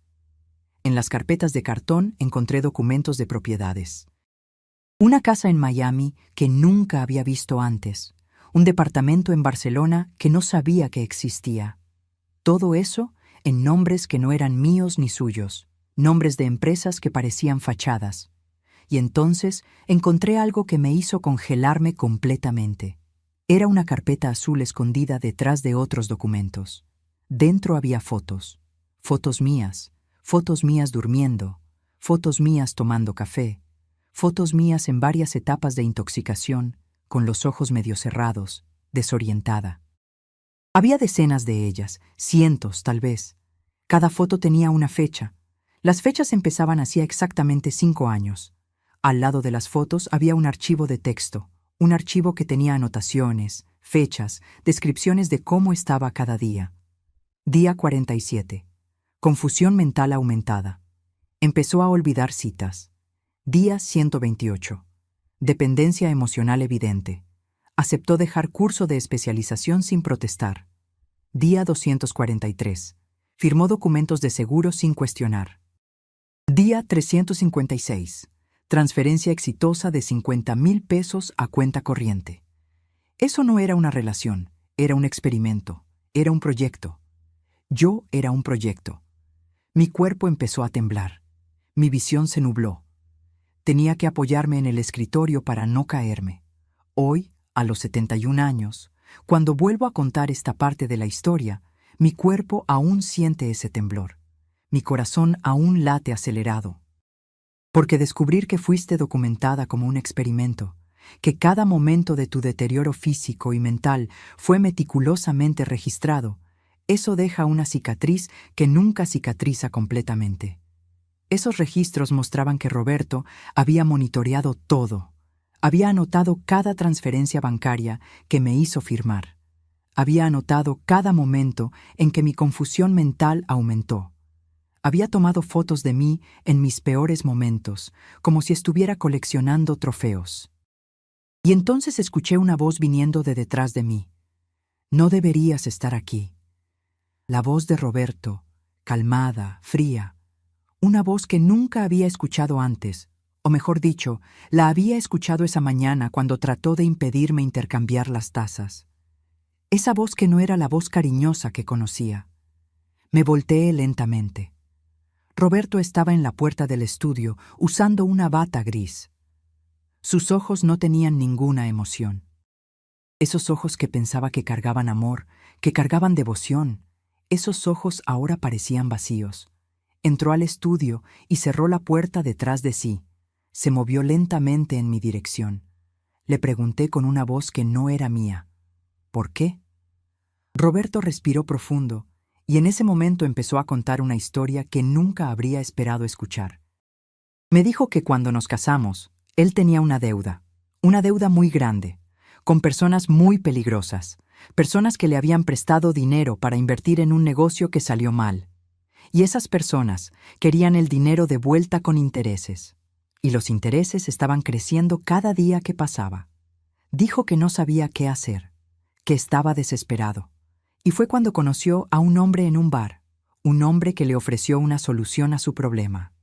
[SPEAKER 1] En las carpetas de cartón encontré documentos de propiedades. Una casa en Miami que nunca había visto antes. Un departamento en Barcelona que no sabía que existía. Todo eso en nombres que no eran míos ni suyos, nombres de empresas que parecían fachadas. Y entonces encontré algo que me hizo congelarme completamente. Era una carpeta azul escondida detrás de otros documentos. Dentro había fotos. Fotos mías durmiendo, fotos mías tomando café, fotos mías en varias etapas de intoxicación, con los ojos medio cerrados, desorientada. Había decenas de ellas, cientos tal vez. Cada foto tenía una fecha. Las fechas empezaban hacía exactamente 5 años. Al lado de las fotos había un archivo de texto, un archivo que tenía anotaciones, fechas, descripciones de cómo estaba cada día. Día 47. Confusión mental aumentada. Empezó a olvidar citas. Día 128. Dependencia emocional evidente. Aceptó dejar curso de especialización sin protestar. Día 243. Firmó documentos de seguro sin cuestionar. Día 356. Transferencia exitosa de 50,000 pesos a cuenta corriente. Eso no era una relación, era un experimento, era un proyecto. Yo era un proyecto. Mi cuerpo empezó a temblar. Mi visión se nubló. Tenía que apoyarme en el escritorio para no caerme. Hoy, a los 71 años, cuando vuelvo a contar esta parte de la historia, mi cuerpo aún siente ese temblor. Mi corazón aún late acelerado. Porque descubrir que fuiste documentada como un experimento, que cada momento de tu deterioro físico y mental fue meticulosamente registrado, eso deja una cicatriz que nunca cicatriza completamente. Esos registros mostraban que Roberto había monitoreado todo. Había anotado cada transferencia bancaria que me hizo firmar. Había anotado cada momento en que mi confusión mental aumentó. Había tomado fotos de mí en mis peores momentos, como si estuviera coleccionando trofeos. Y entonces escuché una voz viniendo de detrás de mí. No deberías estar aquí. La voz de Roberto, calmada, fría. Una voz que nunca había escuchado antes, o mejor dicho, la había escuchado esa mañana cuando trató de impedirme intercambiar las tazas. Esa voz que no era la voz cariñosa que conocía. Me volteé lentamente. Roberto estaba en la puerta del estudio, usando una bata gris. Sus ojos no tenían ninguna emoción. Esos ojos que pensaba que cargaban amor, que cargaban devoción, esos ojos ahora parecían vacíos. Entró al estudio y cerró la puerta detrás de sí. Se movió lentamente en mi dirección. Le pregunté con una voz que no era mía. ¿Por qué? Roberto respiró profundo y en ese momento empezó a contar una historia que nunca habría esperado escuchar. Me dijo que cuando nos casamos, él tenía una deuda muy grande, con personas muy peligrosas, personas que le habían prestado dinero para invertir en un negocio que salió mal. Y esas personas querían el dinero de vuelta con intereses. Y los intereses estaban creciendo cada día que pasaba. Dijo que no sabía qué hacer, que estaba desesperado. Y fue cuando conoció a un hombre en un bar, un hombre que le ofreció una solución a su problema.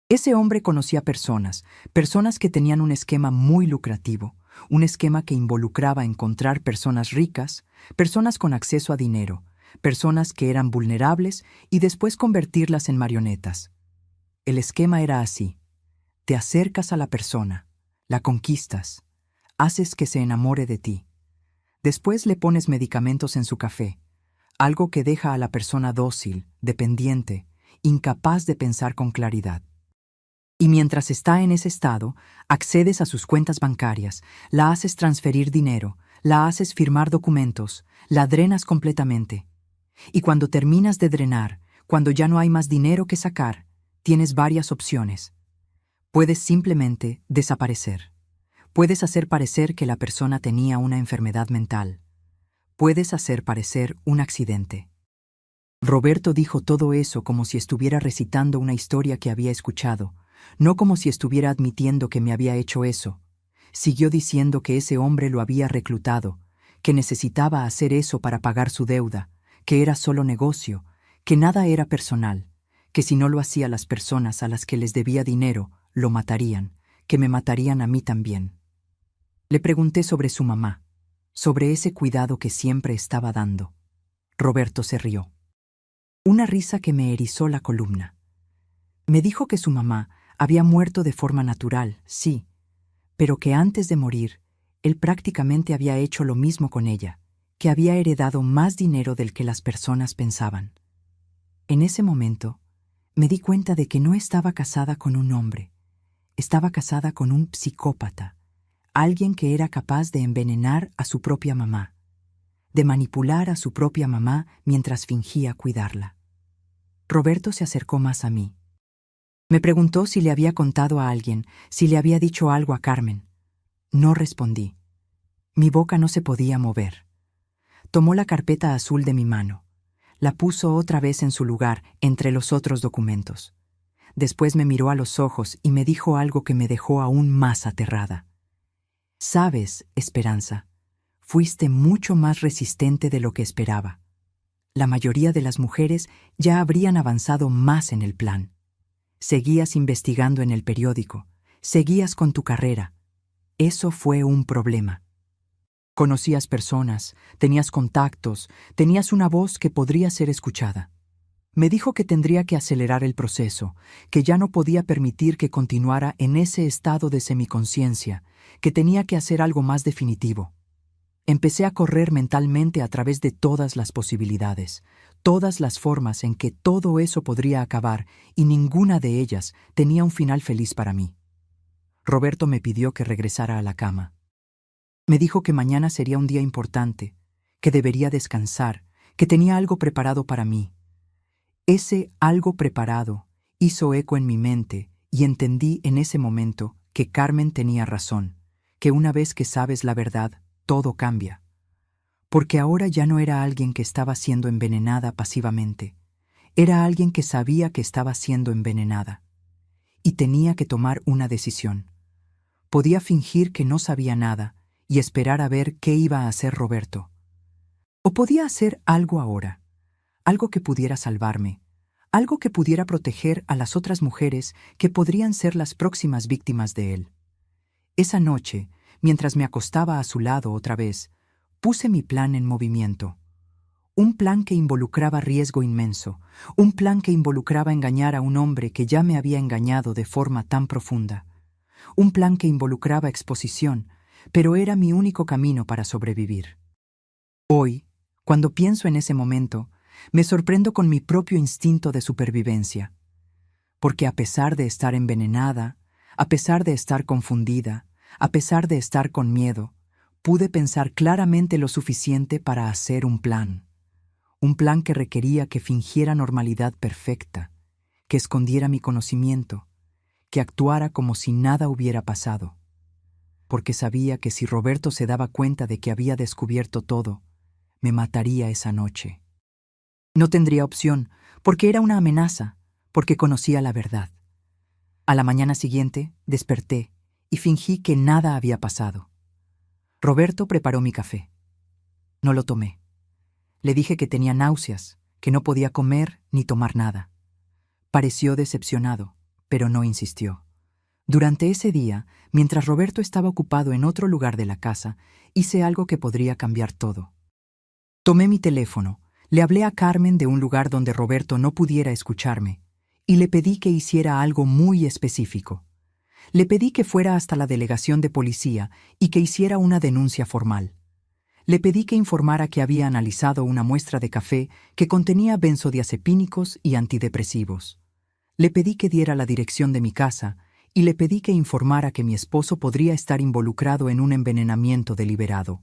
[SPEAKER 1] Ese hombre conocía personas que tenían un esquema muy lucrativo, un esquema que involucraba encontrar personas ricas, personas con acceso a dinero, personas que eran vulnerables y después convertirlas en marionetas. El esquema era así. Te acercas a la persona, la conquistas, haces que se enamore de ti. Después le pones medicamentos en su café, algo que deja a la persona dócil, dependiente, incapaz de pensar con claridad. Y mientras está en ese estado, accedes a sus cuentas bancarias, la haces transferir dinero, la haces firmar documentos, la drenas completamente. Y cuando terminas de drenar, cuando ya no hay más dinero que sacar, tienes varias opciones. Puedes simplemente desaparecer. Puedes hacer parecer que la persona tenía una enfermedad mental. Puedes hacer parecer un accidente. Roberto dijo todo eso como si estuviera recitando una historia que había escuchado, no como si estuviera admitiendo que me había hecho eso. Siguió diciendo que ese hombre lo había reclutado, que necesitaba hacer eso para pagar su deuda, que era solo negocio, que nada era personal, que si no lo hacía las personas a las que les debía dinero, lo matarían, que me matarían a mí también. Le pregunté sobre su mamá, sobre ese cuidado que siempre estaba dando. Roberto se rió. Una risa que me erizó la columna. Me dijo que su mamá había muerto de forma natural, sí, pero que antes de morir, él prácticamente había hecho lo mismo con ella, que había heredado más dinero del que las personas pensaban. En ese momento, me di cuenta de que no estaba casada con un hombre, estaba casada con un psicópata, alguien que era capaz de envenenar a su propia mamá, de manipular a su propia mamá mientras fingía cuidarla. Roberto se acercó más a mí. Me preguntó si le había contado a alguien, si le había dicho algo a Carmen. No respondí. Mi boca no se podía mover. Tomó la carpeta azul de mi mano. La puso otra vez en su lugar, entre los otros documentos. Después me miró a los ojos y me dijo algo que me dejó aún más aterrada. Sabes, Esperanza, fuiste mucho más resistente de lo que esperaba. La mayoría de las mujeres ya habrían avanzado más en el plan. Seguías investigando en el periódico, seguías con tu carrera. Eso fue un problema. Conocías personas, tenías contactos, tenías una voz que podría ser escuchada. Me dijo que tendría que acelerar el proceso, que ya no podía permitir que continuara en ese estado de semiconciencia, que tenía que hacer algo más definitivo. Empecé a correr mentalmente a través de todas las posibilidades, todas las formas en que todo eso podría acabar, y ninguna de ellas tenía un final feliz para mí. Roberto me pidió que regresara a la cama. Me dijo que mañana sería un día importante, que debería descansar, que tenía algo preparado para mí. Ese algo preparado hizo eco en mi mente y entendí en ese momento que Carmen tenía razón, que una vez que sabes la verdad, todo cambia. Porque ahora ya no era alguien que estaba siendo envenenada pasivamente, era alguien que sabía que estaba siendo envenenada. Y tenía que tomar una decisión. Podía fingir que no sabía nada y esperar a ver qué iba a hacer Roberto. O podía hacer algo ahora, algo que pudiera salvarme, algo que pudiera proteger a las otras mujeres que podrían ser las próximas víctimas de él. Esa noche, mientras me acostaba a su lado otra vez, puse mi plan en movimiento. Un plan que involucraba riesgo inmenso, un plan que involucraba engañar a un hombre que ya me había engañado de forma tan profunda. Un plan que involucraba exposición, pero era mi único camino para sobrevivir. Hoy, cuando pienso en ese momento, me sorprendo con mi propio instinto de supervivencia. Porque a pesar de estar envenenada, a pesar de estar confundida, a pesar de estar con miedo, pude pensar claramente lo suficiente para hacer un plan. Un plan que requería que fingiera normalidad perfecta, que escondiera mi conocimiento, que actuara como si nada hubiera pasado. Porque sabía que si Roberto se daba cuenta de que había descubierto todo, me mataría esa noche. No tendría opción, porque era una amenaza, porque conocía la verdad. A la mañana siguiente, desperté y fingí que nada había pasado. Roberto preparó mi café. No lo tomé. Le dije que tenía náuseas, que no podía comer ni tomar nada. Pareció decepcionado, pero no insistió. Durante ese día, mientras Roberto estaba ocupado en otro lugar de la casa, hice algo que podría cambiar todo. Tomé mi teléfono, Le hablé a Carmen de un lugar donde Roberto no pudiera escucharme, y le pedí que hiciera algo muy específico. Le pedí que fuera hasta la delegación de policía y que hiciera una denuncia formal. Le pedí que informara que había analizado una muestra de café que contenía benzodiazepínicos y antidepresivos. Le pedí que diera la dirección de mi casa y le pedí que informara que mi esposo podría estar involucrado en un envenenamiento deliberado.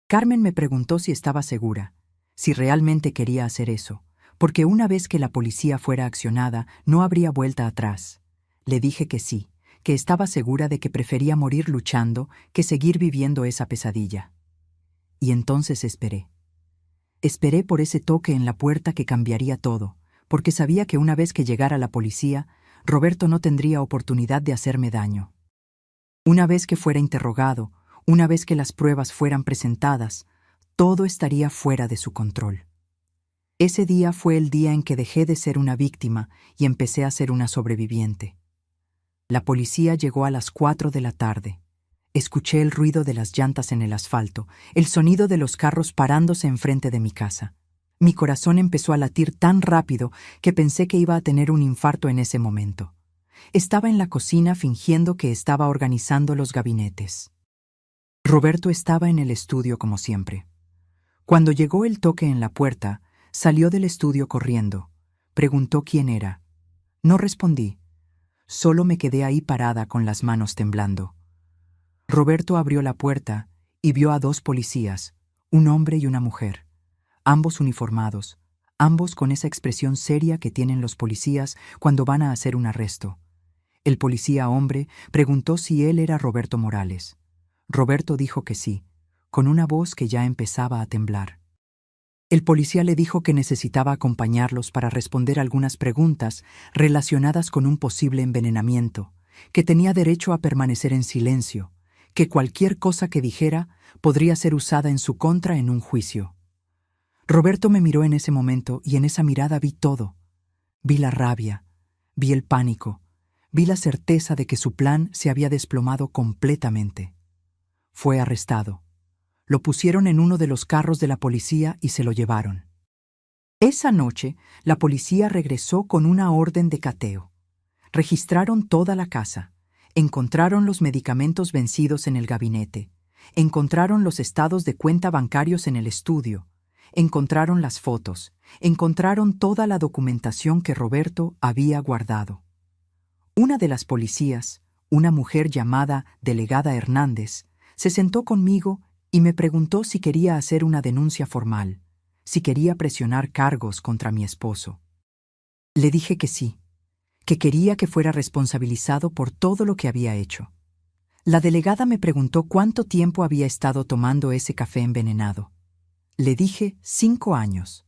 [SPEAKER 1] Carmen me preguntó si estaba segura, si realmente quería hacer eso, porque una vez que la policía fuera accionada no habría vuelta atrás. Le dije que sí, que estaba segura de que prefería morir luchando que seguir viviendo esa pesadilla. Y entonces esperé. Esperé por ese toque en la puerta que cambiaría todo, porque sabía que una vez que llegara la policía, Roberto no tendría oportunidad de hacerme daño. Una vez que fuera interrogado, una vez que las pruebas fueran presentadas, todo estaría fuera de su control. Ese día fue el día en que dejé de ser una víctima y empecé a ser una sobreviviente. La policía llegó a las 4 de la tarde. Escuché el ruido de las llantas en el asfalto, el sonido de los carros parándose enfrente de mi casa. Mi corazón empezó a latir tan rápido que pensé que iba a tener un infarto en ese momento. Estaba en la cocina fingiendo que estaba organizando los gabinetes. Roberto estaba en el estudio como siempre. Cuando llegó el toque en la puerta, salió del estudio corriendo. Preguntó quién era. No respondí. Solo me quedé ahí parada con las manos temblando. Roberto abrió la puerta y vio a 2 policías, un hombre y una mujer, ambos uniformados, ambos con esa expresión seria que tienen los policías cuando van a hacer un arresto. El policía hombre preguntó si él era Roberto Morales. Roberto dijo que sí, con una voz que ya empezaba a temblar. El policía le dijo que necesitaba acompañarlos para responder algunas preguntas relacionadas con un posible envenenamiento, que tenía derecho a permanecer en silencio, que cualquier cosa que dijera podría ser usada en su contra en un juicio. Roberto me miró en ese momento y en esa mirada vi todo. Vi la rabia, vi el pánico, vi la certeza de que su plan se había desplomado completamente. Fue arrestado. Lo pusieron en uno de los carros de la policía y se lo llevaron. Esa noche, la policía regresó con una orden de cateo. Registraron toda la casa. Encontraron los medicamentos vencidos en el gabinete. Encontraron los estados de cuenta bancarios en el estudio. Encontraron las fotos. Encontraron toda la documentación que Roberto había guardado. Una de las policías, una mujer llamada Delegada Hernández, se sentó conmigo y me preguntó si quería hacer una denuncia formal, si quería presionar cargos contra mi esposo. Le dije que sí, que quería que fuera responsabilizado por todo lo que había hecho. La delegada me preguntó cuánto tiempo había estado tomando ese café envenenado. Le dije 5 años.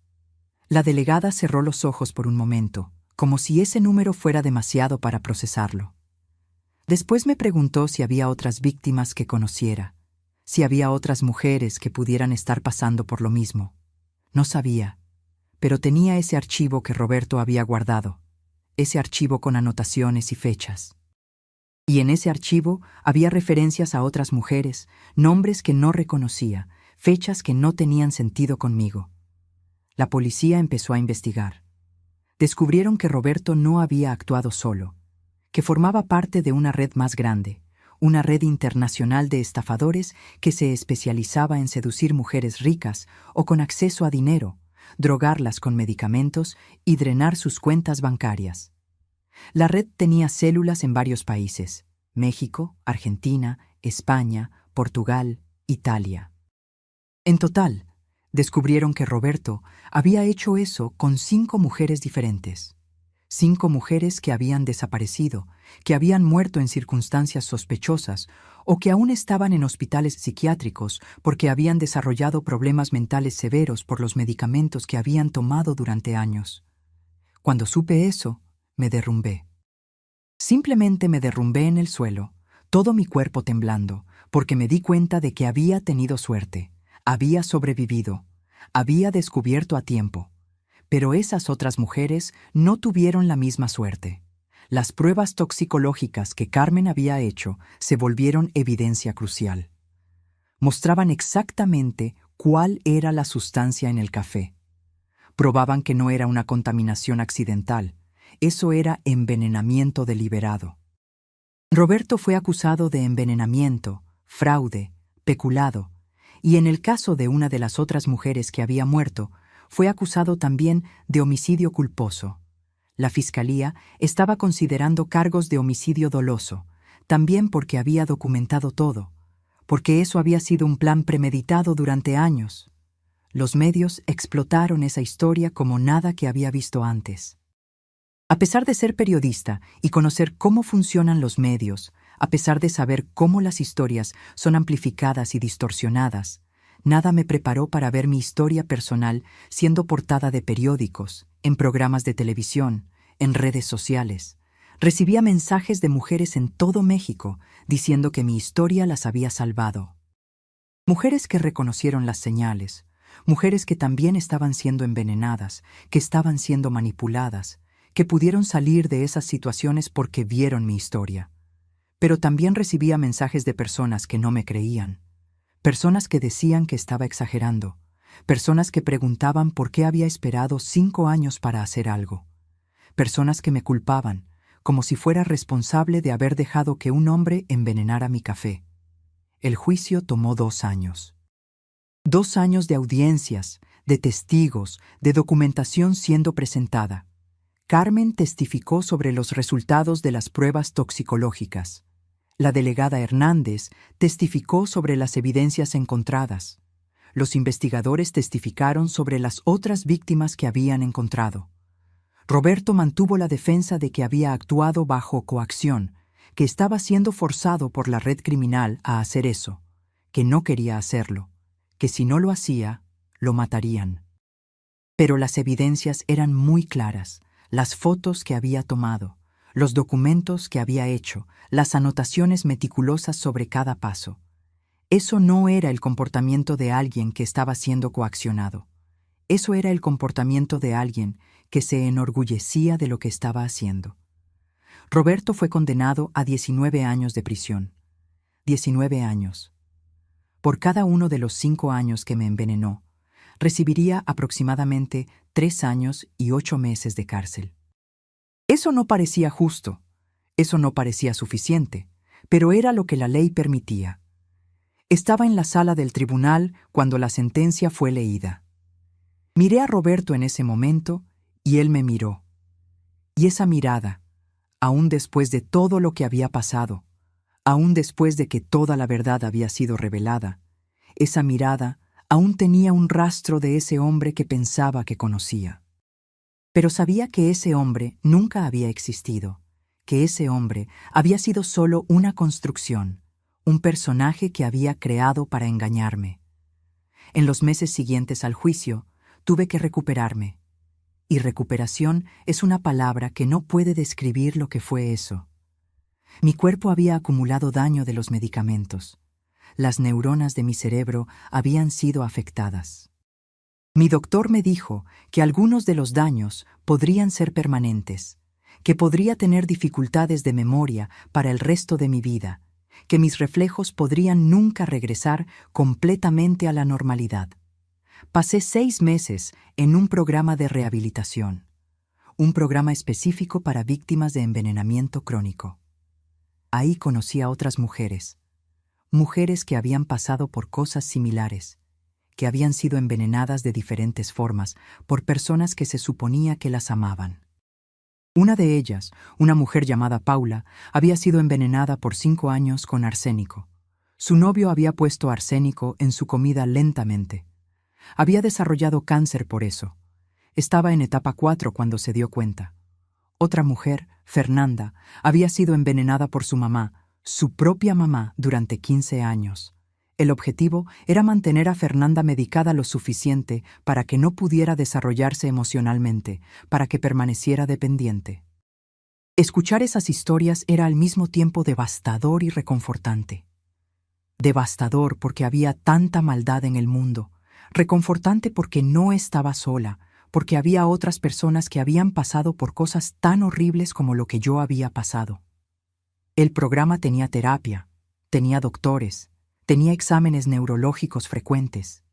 [SPEAKER 1] La delegada cerró los ojos por un momento, como si ese número fuera demasiado para procesarlo. Después me preguntó si había otras víctimas que conociera, si había otras mujeres que pudieran estar pasando por lo mismo. No sabía, pero tenía ese archivo que Roberto había guardado, ese archivo con anotaciones y fechas. Y en ese archivo había referencias a otras mujeres, nombres que no reconocía, fechas que no tenían sentido conmigo. La policía empezó a investigar. Descubrieron que Roberto no había actuado solo, que formaba parte de una red más grande, una red internacional de estafadores que se especializaba en seducir mujeres ricas o con acceso a dinero, drogarlas con medicamentos y drenar sus cuentas bancarias. La red tenía células en varios países: México, Argentina, España, Portugal, Italia. En total, descubrieron que Roberto había hecho eso con 5 mujeres diferentes. 5 mujeres que habían desaparecido, que habían muerto en circunstancias sospechosas o que aún estaban en hospitales psiquiátricos porque habían desarrollado problemas mentales severos por los medicamentos que habían tomado durante años. Cuando supe eso, me derrumbé. Simplemente me derrumbé en el suelo, todo mi cuerpo temblando, porque me di cuenta de que había tenido suerte, había sobrevivido, había descubierto a tiempo. Pero esas otras mujeres no tuvieron la misma suerte. Las pruebas toxicológicas que Carmen había hecho se volvieron evidencia crucial. Mostraban exactamente cuál era la sustancia en el café. Probaban que no era una contaminación accidental. Eso era envenenamiento deliberado. Roberto fue acusado de envenenamiento, fraude, peculado, y en el caso de una de las otras mujeres que había muerto, fue acusado también de homicidio culposo. La fiscalía estaba considerando cargos de homicidio doloso, también porque había documentado todo, porque eso había sido un plan premeditado durante años. Los medios explotaron esa historia como nada que había visto antes. A pesar de ser periodista y conocer cómo funcionan los medios, a pesar de saber cómo las historias son amplificadas y distorsionadas, nada me preparó para ver mi historia personal siendo portada de periódicos, en programas de televisión, en redes sociales. Recibía mensajes de mujeres en todo México diciendo que mi historia las había salvado. Mujeres que reconocieron las señales, mujeres que también estaban siendo envenenadas, que estaban siendo manipuladas, que pudieron salir de esas situaciones porque vieron mi historia. Pero también recibía mensajes de personas que no me creían, personas que decían que estaba exagerando, personas que preguntaban por qué había esperado 5 años para hacer algo, personas que me culpaban, como si fuera responsable de haber dejado que un hombre envenenara mi café. El juicio tomó 2 años. 2 años de audiencias, de testigos, de documentación siendo presentada. Carmen testificó sobre los resultados de las pruebas toxicológicas. La delegada Hernández testificó sobre las evidencias encontradas. Los investigadores testificaron sobre las otras víctimas que habían encontrado. Roberto mantuvo la defensa de que había actuado bajo coacción, que estaba siendo forzado por la red criminal a hacer eso, que no quería hacerlo, que si no lo hacía, lo matarían. Pero las evidencias eran muy claras. Las fotos que había tomado, los documentos que había hecho, las anotaciones meticulosas sobre cada paso. Eso no era el comportamiento de alguien que estaba siendo coaccionado. Eso era el comportamiento de alguien que se enorgullecía de lo que estaba haciendo. Roberto fue condenado a 19 años de prisión. 19 años. Por cada uno de los 5 años que me envenenó, recibiría aproximadamente 3 años y 8 meses de cárcel. Eso no parecía justo, eso no parecía suficiente, pero era lo que la ley permitía. Estaba en la sala del tribunal cuando la sentencia fue leída. Miré a Roberto en ese momento y él me miró. Y esa mirada, aún después de todo lo que había pasado, aún después de que toda la verdad había sido revelada, esa mirada aún tenía un rastro de ese hombre que pensaba que conocía. Pero sabía que ese hombre nunca había existido, que ese hombre había sido solo una construcción, un personaje que había creado para engañarme. En los meses siguientes al juicio, tuve que recuperarme. Y recuperación es una palabra que no puede describir lo que fue eso. Mi cuerpo había acumulado daño de los medicamentos. Las neuronas de mi cerebro habían sido afectadas. Mi doctor me dijo que algunos de los daños podrían ser permanentes, que podría tener dificultades de memoria para el resto de mi vida, que mis reflejos podrían nunca regresar completamente a la normalidad. Pasé 6 meses en un programa de rehabilitación, un programa específico para víctimas de envenenamiento crónico. Ahí conocí a otras mujeres que habían pasado por cosas similares, que habían sido envenenadas de diferentes formas por personas que se suponía que las amaban. Una de ellas, una mujer llamada Paula, había sido envenenada por 5 años con arsénico. Su novio había puesto arsénico en su comida lentamente. Había desarrollado cáncer por eso. Estaba en etapa 4 cuando se dio cuenta. Otra mujer, Fernanda, había sido envenenada por su mamá, su propia mamá, durante 15 años. El objetivo era mantener a Fernanda medicada lo suficiente para que no pudiera desarrollarse emocionalmente, para que permaneciera dependiente. Escuchar esas historias era al mismo tiempo devastador y reconfortante. Devastador porque había tanta maldad en el mundo, reconfortante porque no estaba sola, porque había otras personas que habían pasado por cosas tan horribles como lo que yo había pasado. El programa tenía terapia, tenía doctores, tenía exámenes neurológicos frecuentes.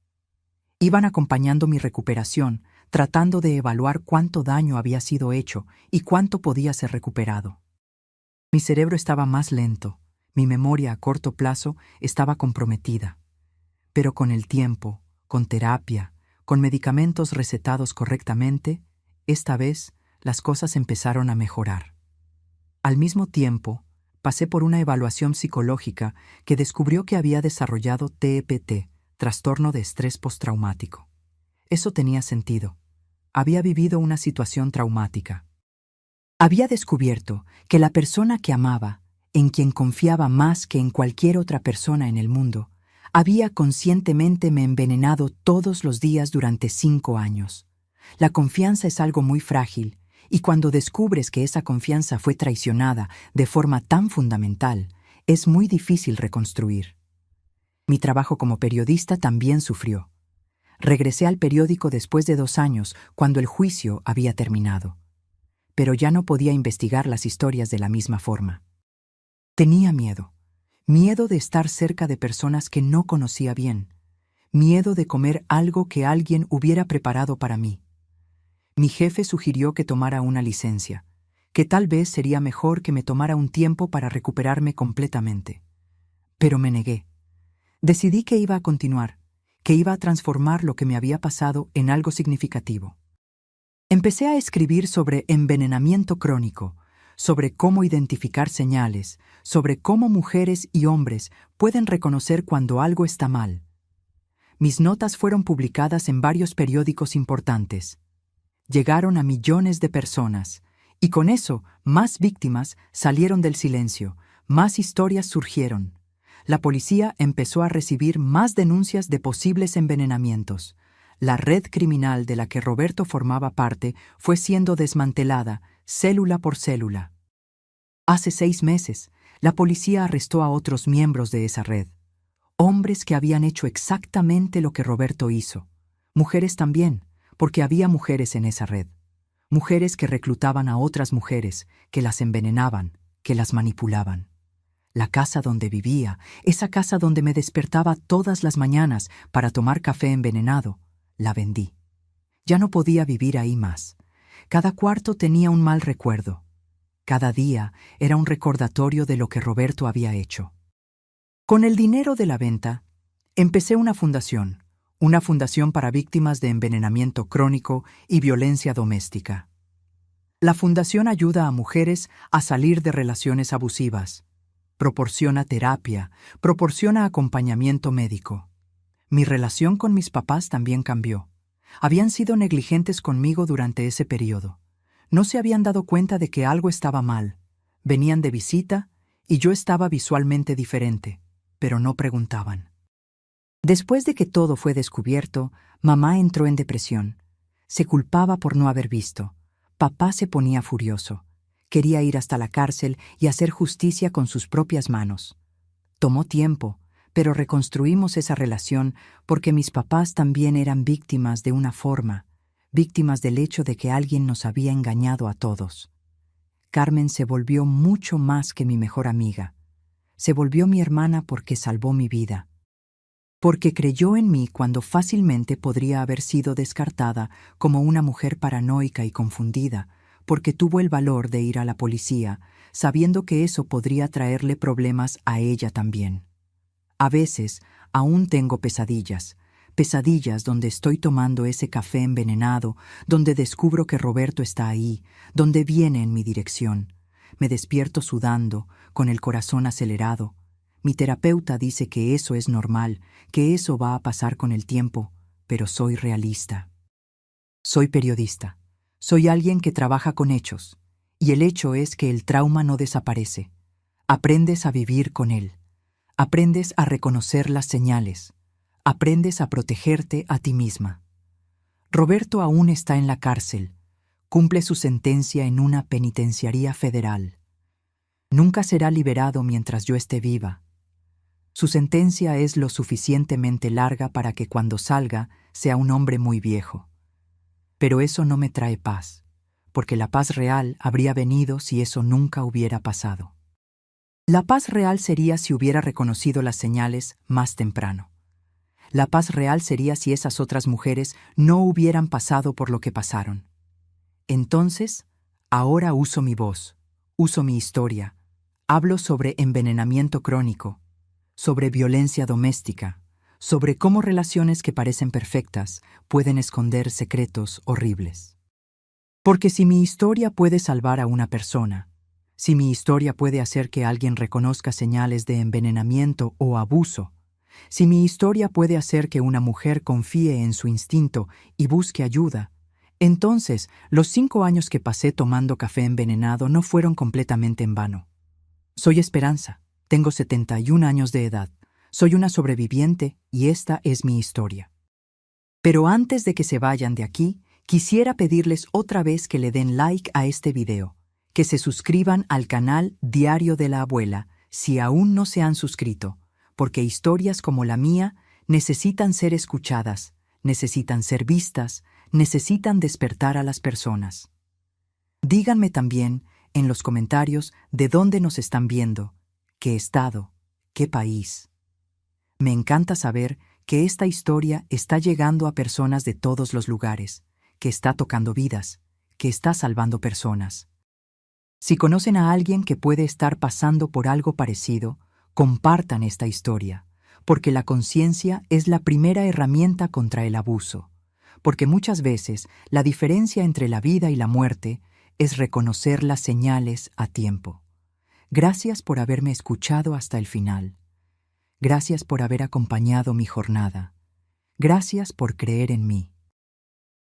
[SPEAKER 1] Iban acompañando mi recuperación, tratando de evaluar cuánto daño había sido hecho y cuánto podía ser recuperado. Mi cerebro estaba más lento, mi memoria a corto plazo estaba comprometida. Pero con el tiempo, con terapia, con medicamentos recetados correctamente, esta vez las cosas empezaron a mejorar. Al mismo tiempo, pasé por una evaluación psicológica que descubrió que había desarrollado TEPT, trastorno de estrés postraumático. Eso tenía sentido. Había vivido una situación traumática. Había descubierto que la persona que amaba, en quien confiaba más que en cualquier otra persona en el mundo, había conscientemente me envenenado todos los días durante 5 años. La confianza es algo muy frágil, y cuando descubres que esa confianza fue traicionada de forma tan fundamental, es muy difícil reconstruir. Mi trabajo como periodista también sufrió. Regresé al periódico después de 2 años, cuando el juicio había terminado. Pero ya no podía investigar las historias de la misma forma. Tenía miedo. Miedo de estar cerca de personas que no conocía bien. Miedo de comer algo que alguien hubiera preparado para mí. Mi jefe sugirió que tomara una licencia, que tal vez sería mejor que me tomara un tiempo para recuperarme completamente. Pero me negué. Decidí que iba a continuar, que iba a transformar lo que me había pasado en algo significativo. Empecé a escribir sobre envenenamiento crónico, sobre cómo identificar señales, sobre cómo mujeres y hombres pueden reconocer cuando algo está mal. Mis notas fueron publicadas en varios periódicos importantes. Llegaron a millones de personas, y con eso más víctimas salieron del silencio, más historias surgieron. La policía empezó a recibir más denuncias de posibles envenenamientos. La red criminal de la que Roberto formaba parte fue siendo desmantelada, célula por célula. Hace 6 meses, la policía arrestó a otros miembros de esa red. Hombres que habían hecho exactamente lo que Roberto hizo. Mujeres también, porque había mujeres en esa red. Mujeres que reclutaban a otras mujeres, que las envenenaban, que las manipulaban. La casa donde vivía, esa casa donde me despertaba todas las mañanas para tomar café envenenado, la vendí. Ya no podía vivir ahí más. Cada cuarto tenía un mal recuerdo. Cada día era un recordatorio de lo que Roberto había hecho. Con el dinero de la venta, empecé una fundación para víctimas de envenenamiento crónico y violencia doméstica. La fundación ayuda a mujeres a salir de relaciones abusivas, proporciona terapia, proporciona acompañamiento médico. Mi relación con mis papás también cambió. Habían sido negligentes conmigo durante ese periodo. No se habían dado cuenta de que algo estaba mal. Venían de visita y yo estaba visualmente diferente, pero no preguntaban. Después de que todo fue descubierto, mamá entró en depresión. Se culpaba por no haber visto. Papá se ponía furioso. Quería ir hasta la cárcel y hacer justicia con sus propias manos. Tomó tiempo, pero reconstruimos esa relación porque mis papás también eran víctimas de una forma, víctimas del hecho de que alguien nos había engañado a todos. Carmen se volvió mucho más que mi mejor amiga. Se volvió mi hermana porque salvó mi vida. Porque creyó en mí cuando fácilmente podría haber sido descartada como una mujer paranoica y confundida, porque tuvo el valor de ir a la policía, sabiendo que eso podría traerle problemas a ella también. A veces aún tengo pesadillas donde estoy tomando ese café envenenado, donde descubro que Roberto está ahí, donde viene en mi dirección. Me despierto sudando, con el corazón acelerado. Mi terapeuta dice que eso es normal, que eso va a pasar con el tiempo, pero soy realista. Soy periodista. Soy alguien que trabaja con hechos, y el hecho es que el trauma no desaparece. Aprendes a vivir con él. Aprendes a reconocer las señales. Aprendes a protegerte a ti misma. Roberto aún está en la cárcel. Cumple su sentencia en una penitenciaría federal. Nunca será liberado mientras yo esté viva. Su sentencia es lo suficientemente larga para que cuando salga sea un hombre muy viejo. Pero eso no me trae paz, porque la paz real habría venido si eso nunca hubiera pasado. La paz real sería si hubiera reconocido las señales más temprano. La paz real sería si esas otras mujeres no hubieran pasado por lo que pasaron. Entonces, ahora uso mi voz, uso mi historia, hablo sobre envenenamiento crónico, sobre violencia doméstica, sobre cómo relaciones que parecen perfectas pueden esconder secretos horribles. Porque si mi historia puede salvar a una persona, si mi historia puede hacer que alguien reconozca señales de envenenamiento o abuso, si mi historia puede hacer que una mujer confíe en su instinto y busque ayuda, entonces los 5 años que pasé tomando café envenenado no fueron completamente en vano. Soy Esperanza, tengo 71 años de edad, soy una sobreviviente y esta es mi historia. Pero antes de que se vayan de aquí, quisiera pedirles otra vez que le den like a este video, que se suscriban al canal Diario de la Abuela si aún no se han suscrito, porque historias como la mía necesitan ser escuchadas, necesitan ser vistas, necesitan despertar a las personas. Díganme también en los comentarios de dónde nos están viendo, qué estado, qué país. Me encanta saber que esta historia está llegando a personas de todos los lugares, que está tocando vidas, que está salvando personas. Si conocen a alguien que puede estar pasando por algo parecido, compartan esta historia, porque la conciencia es la primera herramienta contra el abuso, porque muchas veces la diferencia entre la vida y la muerte es reconocer las señales a tiempo. Gracias por haberme escuchado hasta el final. Gracias por haber acompañado mi jornada. Gracias por creer en mí.